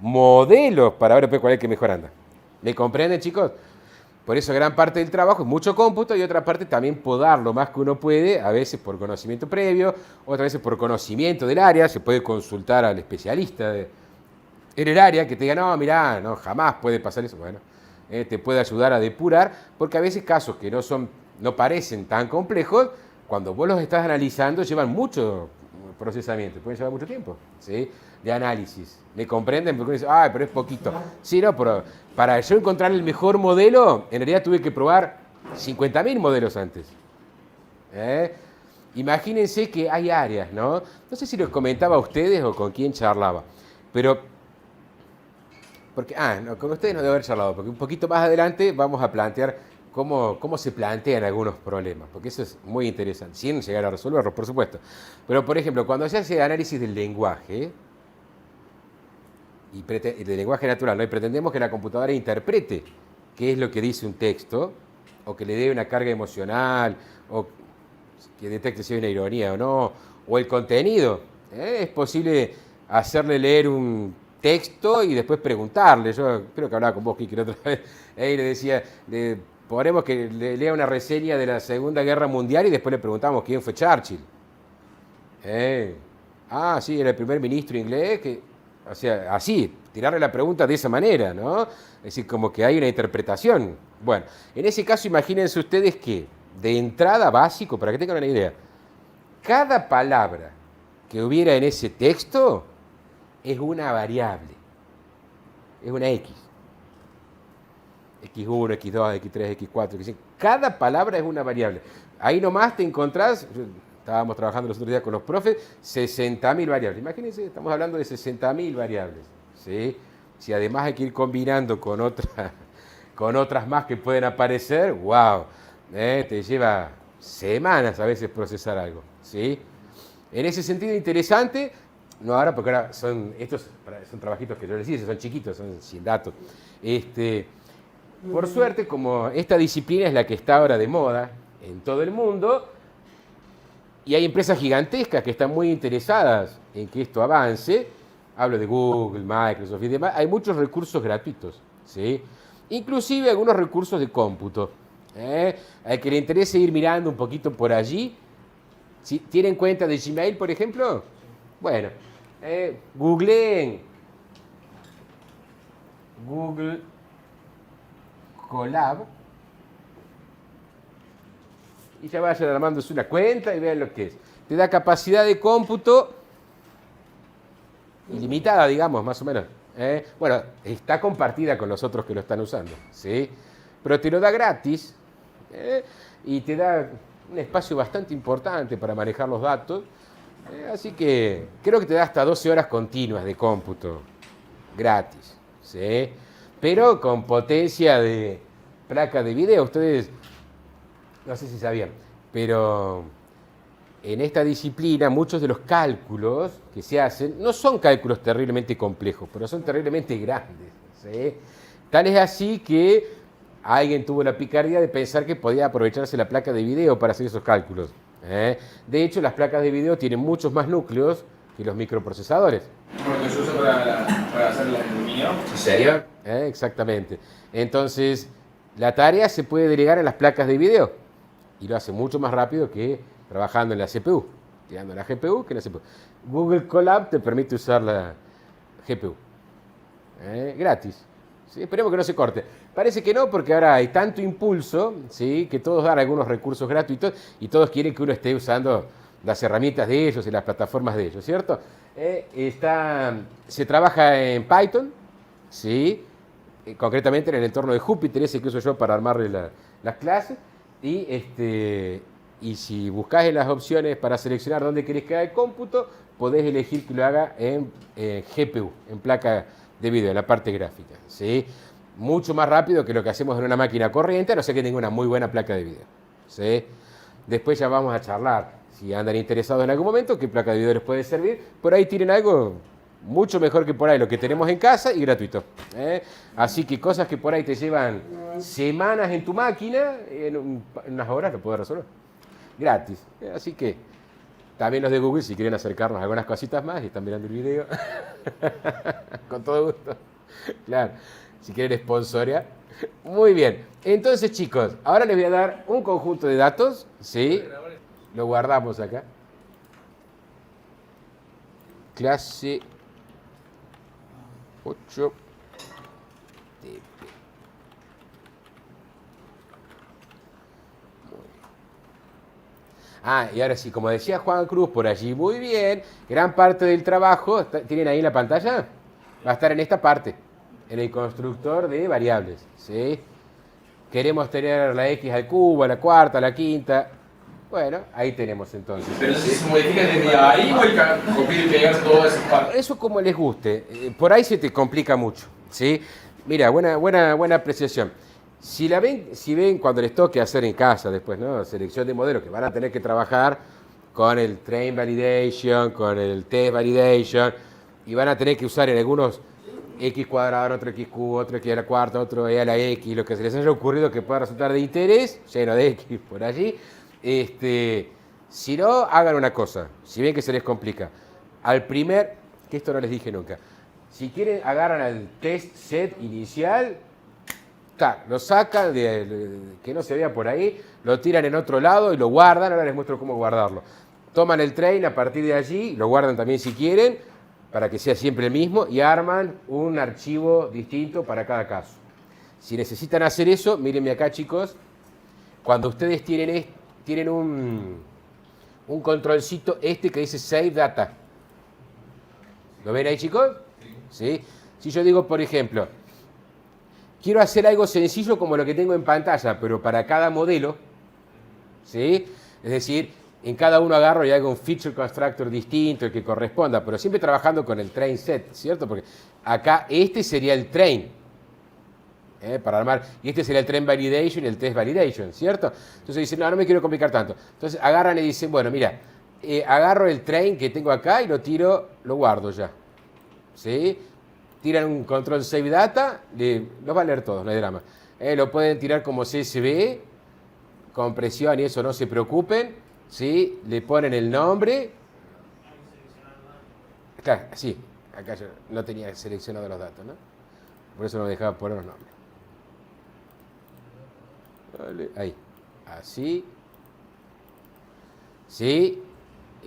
Modelos para ver cuál es el que mejor anda. ¿Me comprenden, chicos? Por eso gran parte del trabajo es mucho cómputo y otra parte también podar lo más que uno puede, a veces por conocimiento previo, otras veces por conocimiento del área. Se puede consultar al especialista en el área que te diga, no, mirá, no, jamás puede pasar eso. Bueno, te puede ayudar a depurar, porque a veces casos que no parecen tan complejos, cuando vos los estás analizando llevan mucho procesamiento, pueden llevar mucho tiempo, ¿sí? De análisis. ¿Me comprenden? Porque uno dice, pero es poquito. Sí, no, pero para yo encontrar el mejor modelo, en realidad tuve que probar 50.000 modelos antes. Imagínense que hay áreas, ¿no? No sé si los comentaba a ustedes o con quién charlaba, pero porque, no, con ustedes no debo haber charlado, porque un poquito más adelante vamos a plantear cómo se plantean algunos problemas, porque eso es muy interesante, sin llegar a resolverlos, por supuesto. Pero, por ejemplo, cuando se hace análisis del lenguaje, y del lenguaje natural, ¿no? Y pretendemos que la computadora interprete qué es lo que dice un texto, o que le dé una carga emocional, o que detecte si hay una ironía o no, o el contenido. Es posible hacerle leer un texto y después preguntarle. Yo creo que hablaba con vos, Kiki, la otra vez, y le decía, ponemos que le lea una reseña de la Segunda Guerra Mundial y después le preguntamos quién fue Churchill. Sí, era el primer ministro inglés, o sea, así, tirarle la pregunta de esa manera, ¿no? Es decir, como que hay una interpretación. Bueno, en ese caso imagínense ustedes que, de entrada básico, para que tengan una idea, cada palabra que hubiera en ese texto es una variable, es una X. X1, X2, X3, X4, X5. Cada palabra es una variable. Ahí nomás te encontrás, estábamos trabajando los otros días con los profes, 60.000 variables. Imagínense, estamos hablando de 60.000 variables. ¿Sí? Si además hay que ir combinando con otras más que pueden aparecer, wow, te lleva semanas a veces procesar algo. ¿Sí? En ese sentido interesante, no ahora porque ahora estos son trabajitos que yo les hice, son chiquitos, son sin datos. Por suerte, como esta disciplina es la que está ahora de moda en todo el mundo, y hay empresas gigantescas que están muy interesadas en que esto avance, hablo de Google, Microsoft y demás, hay muchos recursos gratuitos, ¿sí? Inclusive algunos recursos de cómputo. Al que le interese ir mirando un poquito por allí, ¿sí? ¿Tienen cuenta de Gmail, por ejemplo? Bueno, googleen Google Colab y ya vayan armándose una cuenta y vean lo que es. Te da capacidad de cómputo ilimitada, digamos, más o menos. Bueno, está compartida con los otros que lo están usando, ¿sí? Pero te lo da gratis y te da un espacio bastante importante para manejar los datos. Así que creo que te da hasta 12 horas continuas de cómputo gratis, ¿sí? Pero con potencia de placa de video. Ustedes, no sé si sabían, pero en esta disciplina muchos de los cálculos que se hacen no son cálculos terriblemente complejos, pero son terriblemente grandes, ¿sí? Tal es así que alguien tuvo la picardía de pensar que podía aprovecharse la placa de video para hacer esos cálculos. De hecho, las placas de video tienen muchos más núcleos que los microprocesadores. Porque se usa para hacer el aluminio. ¿En serio? Exactamente. Entonces, la tarea se puede delegar en las placas de video y lo hace mucho más rápido que trabajando en la CPU, tirando la GPU que en la CPU. Google Colab te permite usar la GPU. Gratis. ¿Sí? Esperemos que no se corte. Parece que no, porque ahora hay tanto impulso, ¿sí? Que todos dan algunos recursos gratuitos y todos quieren que uno esté usando las herramientas de ellos y las plataformas de ellos, ¿cierto? Se trabaja en Python, ¿sí? Concretamente en el entorno de Jupyter, ese que uso yo para armarle las clases, y si buscás en las opciones para seleccionar dónde querés que haga el cómputo, podés elegir que lo haga en GPU, en placa de video, en la parte gráfica, ¿sí? Mucho más rápido que lo que hacemos en una máquina corriente, a no ser que tenga una muy buena placa de video, ¿sí? Después ya vamos a charlar, si andan interesados en algún momento, qué placa de video les puede servir. Por ahí tienen algo mucho mejor que por ahí lo que tenemos en casa y gratuito. Así que cosas que por ahí te llevan semanas en tu máquina, en unas horas lo puedes resolver. Gratis. Así que también los de Google, si quieren acercarnos a algunas cositas más y están mirando el video, con todo gusto. Claro, si quieren sponsorear. Muy bien. Entonces, chicos, ahora les voy a dar un conjunto de datos, ¿sí? Lo guardamos acá. Clase 8 TP. Y ahora sí, como decía Juan Cruz por allí, muy bien, gran parte del trabajo, ¿tienen ahí en la pantalla? Va a estar en esta parte, en el constructor de variables, ¿sí? Queremos tener la x al cubo, a la cuarta, a la quinta. Bueno, ahí tenemos entonces. Pero si se modifica desde ahí o hay que copiar y pegar todas esas partes. Eso como les guste. Por ahí se te complica mucho, ¿sí? Mira, buena apreciación. Si ven cuando les toque hacer en casa después, ¿no? Selección de modelos que van a tener que trabajar con el train validation, con el test validation, y van a tener que usar en algunos x cuadrado, otro x cubo, otro x a la cuarta, otro e a la x, lo que se les haya ocurrido que pueda resultar de interés, lleno de x por allí. Si no, hagan una cosa, si ven que se les complica. Que esto no les dije nunca, si quieren agarran al test set inicial, lo sacan, que no se vea por ahí, lo tiran en otro lado y lo guardan. Ahora les muestro cómo guardarlo. Toman el train a partir de allí, lo guardan también si quieren, para que sea siempre el mismo, y arman un archivo distinto para cada caso. Si necesitan hacer eso, mírenme acá, chicos. Cuando ustedes tienen un controlcito que dice Save Data. ¿Lo ven ahí, chicos? ¿Sí? Si yo digo, por ejemplo, quiero hacer algo sencillo como lo que tengo en pantalla, pero para cada modelo, ¿sí? Es decir, en cada uno agarro y hago un feature constructor distinto, el que corresponda, pero siempre trabajando con el train set, ¿cierto? Porque acá este sería el train, para armar, y este sería el train validation y el test validation, ¿cierto? Entonces dicen, no me quiero complicar tanto. Entonces agarran y dicen, bueno, mira, agarro el train que tengo acá y lo tiro, lo guardo ya, ¿sí? Tiran un control save data, los va a leer todos, no hay drama. Lo pueden tirar como CSV, compresión y eso, no se preocupen, ¿sí? Le ponen el nombre. Claro, sí, acá yo no tenía seleccionado los datos, ¿no? Por eso no me dejaba poner los nombres. Vale, ahí, así. Sí,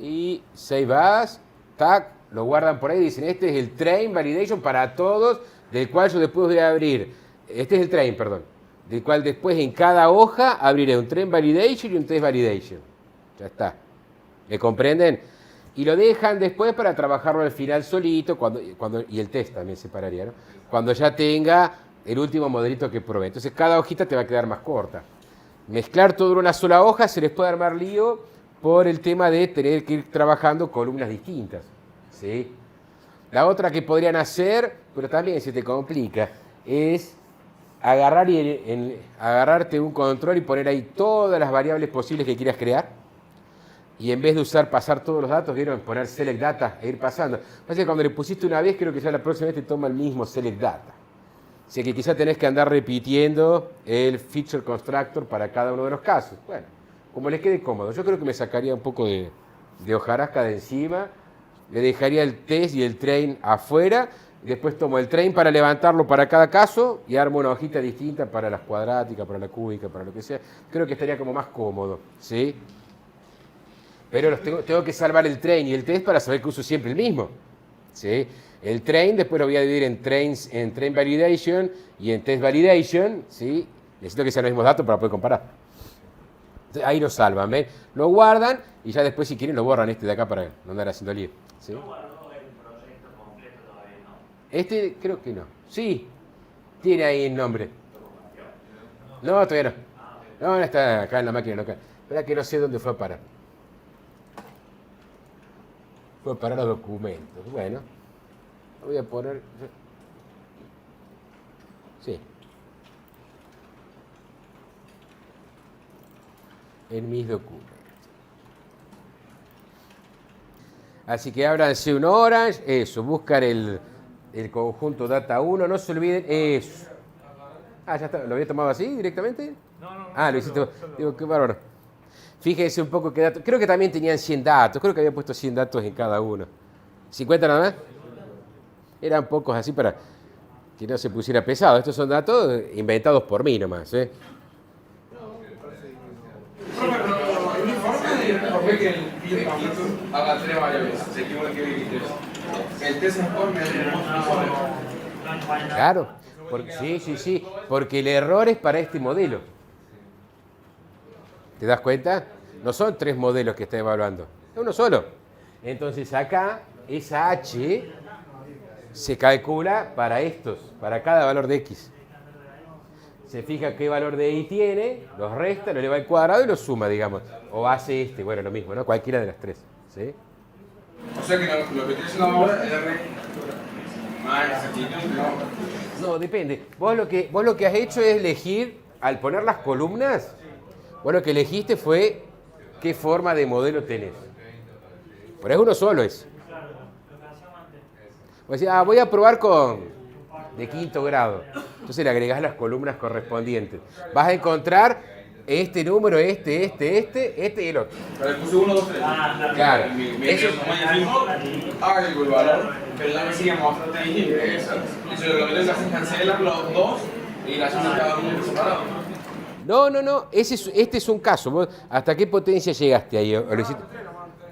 y save as, tac, lo guardan por ahí, dicen, este es el train validation para todos, del cual yo después voy a abrir, este es el train, perdón, del cual después en cada hoja abriré un train validation y un test validation. Ya está. ¿Me comprenden? Y lo dejan después para trabajarlo al final solito, y el test también separaría, ¿no? Cuando ya tenga el último modelito que probé. Entonces cada hojita te va a quedar más corta. Mezclar todo en una sola hoja se les puede armar lío por el tema de tener que ir trabajando columnas distintas, ¿sí? La otra que podrían hacer, pero también se te complica, es agarrar agarrarte un control y poner ahí todas las variables posibles que quieras crear. Y en vez de pasar todos los datos, vieron, poner select data e ir pasando. Pasa que cuando le pusiste una vez, creo que ya la próxima vez te toma el mismo select data. O sea que quizá tenés que andar repitiendo el feature constructor para cada uno de los casos. Bueno, como les quede cómodo. Yo creo que me sacaría un poco de hojarasca de encima, le dejaría el test y el train afuera, y después tomo el train para levantarlo para cada caso y armo una hojita distinta para las cuadráticas, para la cúbica, para lo que sea. Creo que estaría como más cómodo, ¿sí? Pero tengo que salvar el train y el test para saber que uso siempre el mismo, ¿sí? El train después lo voy a dividir en train validation y en test validation, ¿sí? Necesito que sean los mismos datos para poder comparar. Entonces, ahí lo salvan, ¿ven? Lo guardan y ya después si quieren lo borran de acá para no andar haciendo lío, ¿sí? ¿No guardó el proyecto completo todavía, no? Este creo que no. Sí, tiene ahí el nombre. No, todavía no. No está acá en la máquina local. Espera que no sé dónde fue a parar. Fue a parar los documentos. Bueno, lo voy a poner. Sí. En mis documentos. Así que ábranse un Orange, eso, buscan el conjunto Data 1, no se olviden, eso. Ah, ya está, ¿lo había tomado así directamente? No. Lo hiciste, digo, qué bárbaro. Fíjense un poco qué datos, creo que también tenían 100 datos, creo que había puesto 100 datos en cada uno. ¿50 nada más? Eran pocos así para que no se pusiera pesado. Estos son datos inventados por mí nomás, ¿eh? El informe fue que el feature constructor haga 3 variables. Se equivoca que el test informe es el Claro, sí, porque el error es para este modelo. ¿Te das cuenta? No son 3 modelos que está evaluando, es uno solo. Entonces acá, esa H se calcula para estos, para cada valor de X. Se fija qué valor de Y tiene, los resta, lo eleva al cuadrado y lo suma, digamos. O hace bueno, lo mismo, ¿no? Cualquiera de las 3, ¿sí? O sea que lo que estoy haciendo ahora es más exactitud, ¿no? No, depende. Vos lo que has hecho es elegir al poner las columnas, vos lo que elegiste fue qué forma de modelo tenés. Pero es uno solo ese. Vos decís, voy a probar de quinto grado. Entonces le agregás las columnas correspondientes. Vas a encontrar este número, este y el otro. Pero le puse 1, 2, 3. Claro. Eso es el valor, pero la me sigue mostrando ahí. Exacto. Entonces lo que tengo que hacer es cancelar los dos y la suma cada uno por separado. No. Este es un caso. ¿Vos ¿hasta qué potencia llegaste ahí? ¿O lo hiciste?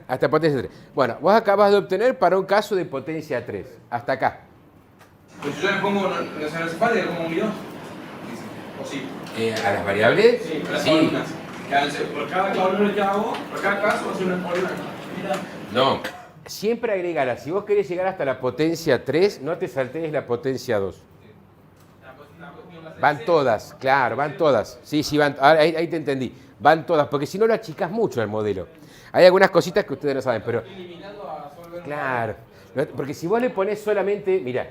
Hasta potencia 3. Bueno, vos acabas de obtener para un caso de potencia 3. Hasta acá. Pues yo le pongo, no se me hace falta, le pongo 1 y 2. ¿O sí? ¿A las variables? Sí, las Sí. columnas. Por cada columna que hago, por cada caso, va a ser una columna. No. Siempre agregala. Si vos querés llegar hasta la potencia 3, no te saltees la potencia 2. Van todas, claro, van todas. Sí, van. Ahí te entendí. Van todas, porque si no lo achicás mucho el modelo. Hay algunas cositas que ustedes no saben, pero... Claro. Porque si vos le ponés solamente... Mirá.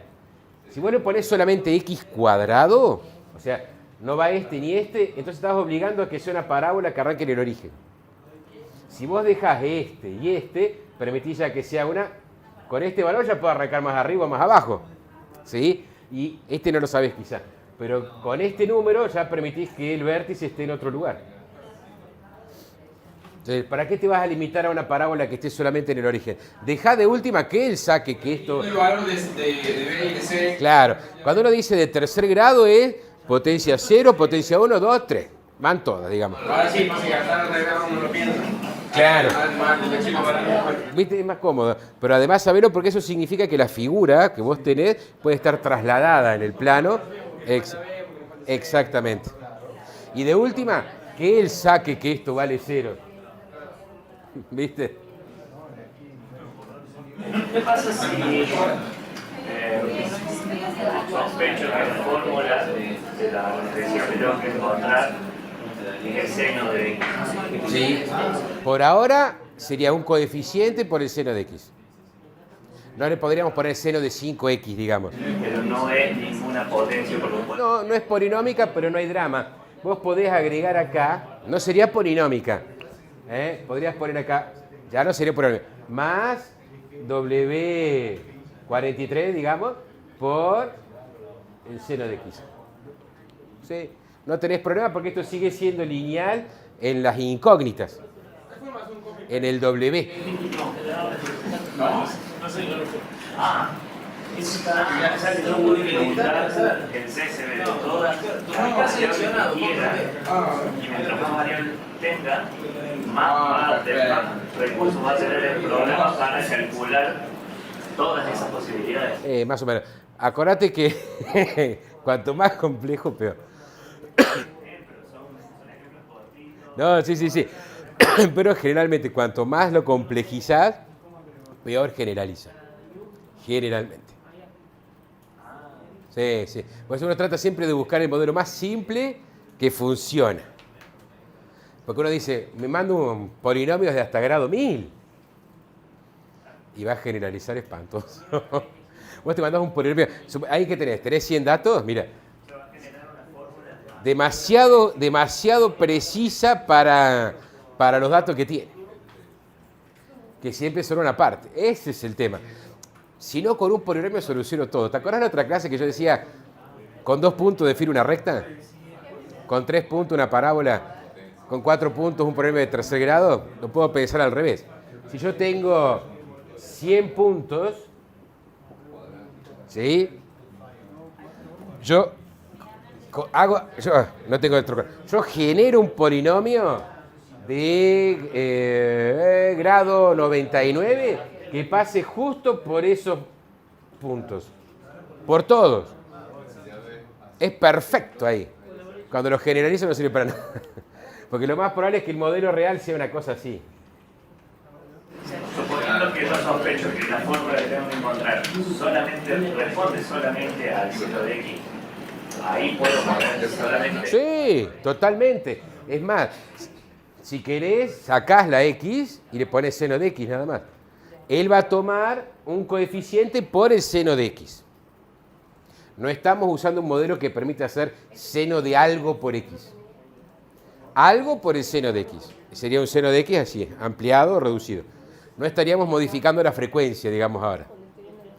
Si vos le ponés solamente x cuadrado, o sea, no va este ni este, entonces estás obligando a que sea una parábola que arranque en el origen. Si vos dejás este y este, permitís ya que sea una... Con este valor ya puedo arrancar más arriba o más abajo. ¿Sí? Y este no lo sabés quizá. Pero con este número ya permitís que el vértice esté en otro lugar. Entonces, ¿para qué te vas a limitar a una parábola que esté solamente en el origen? Dejá de última que él saque que esto... El valor de B y de C. Claro. Cuando uno dice de tercer grado es potencia 0, potencia 1, 2, 3. Van todas, digamos. Ahora sí, para gastar al revés uno lo piensa. Claro. Viste, es más cómodo. Pero además sabelo porque eso significa que la figura que vos tenés puede estar trasladada en el plano. Exactamente. Y de última, que él saque que esto vale 0. ¿Viste? ¿Qué pasa si sospecho que la fórmula de la regresión que tengo que encontrar es el seno de x? Sí. Por ahora sería un coeficiente por el seno de x. No le podríamos poner seno de 5x, digamos. Pero no es ninguna potencia por lo cual. No es polinómica, pero no hay drama. Vos podés agregar acá, no sería polinómica. Podrías poner acá, ya no sería polinómica, más W43, digamos, por el seno de x. ¿Sí? No tenés problema porque esto sigue siendo lineal en las incógnitas. En el W. Eso está ya que no pude preguntar el CSV de todas las variables que quiera, y mientras más variables tenga, más recursos va a tener el programa para calcular todas esas posibilidades. Más o menos. Acordate que cuanto más complejo, peor. No, sí. Pero generalmente cuanto más lo complejizás, peor generaliza. Generalmente. Sí. Por eso uno trata siempre de buscar el modelo más simple que funciona. Porque uno dice, me mando un polinomio de hasta grado 1000. Y va a generalizar espantoso. Vos te mandás un polinomio. Ahí que tenés 100 datos, mira. Demasiado precisa para los datos que tiene. Que siempre son una parte. Ese es el tema. Si no, con un polinomio soluciono todo. ¿Te acuerdas de otra clase que yo decía, con 2 puntos defino una recta? Con 3 puntos una parábola. Con 4 puntos un polinomio de tercer grado. Lo puedo pensar al revés. Si yo tengo 100 puntos, ¿sí? Yo no tengo otro. Yo genero un polinomio de grado 99 que pase justo por esos puntos. Por todos. Es perfecto ahí. Cuando lo generalizo no sirve para nada. Porque lo más probable es que el modelo real sea una cosa así. Suponiendo que yo sospecho que la fórmula que tengo que encontrar responde solamente al seno de x, ahí puedo poner solamente. Sí, totalmente. Es más, si querés, sacás la x y le pones seno de x nada más. Él va a tomar un coeficiente por el seno de x. No estamos usando un modelo que permite hacer seno de algo por X. Algo por el seno de X. Sería un seno de X así, ampliado o reducido. No estaríamos modificando la frecuencia, digamos ahora.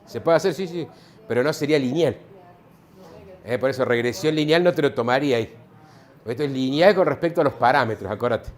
¿Se puede hacer? Sí, sí, pero no sería lineal. Por eso regresión lineal no te lo tomaría ahí. Esto es lineal con respecto a los parámetros, acuérdate.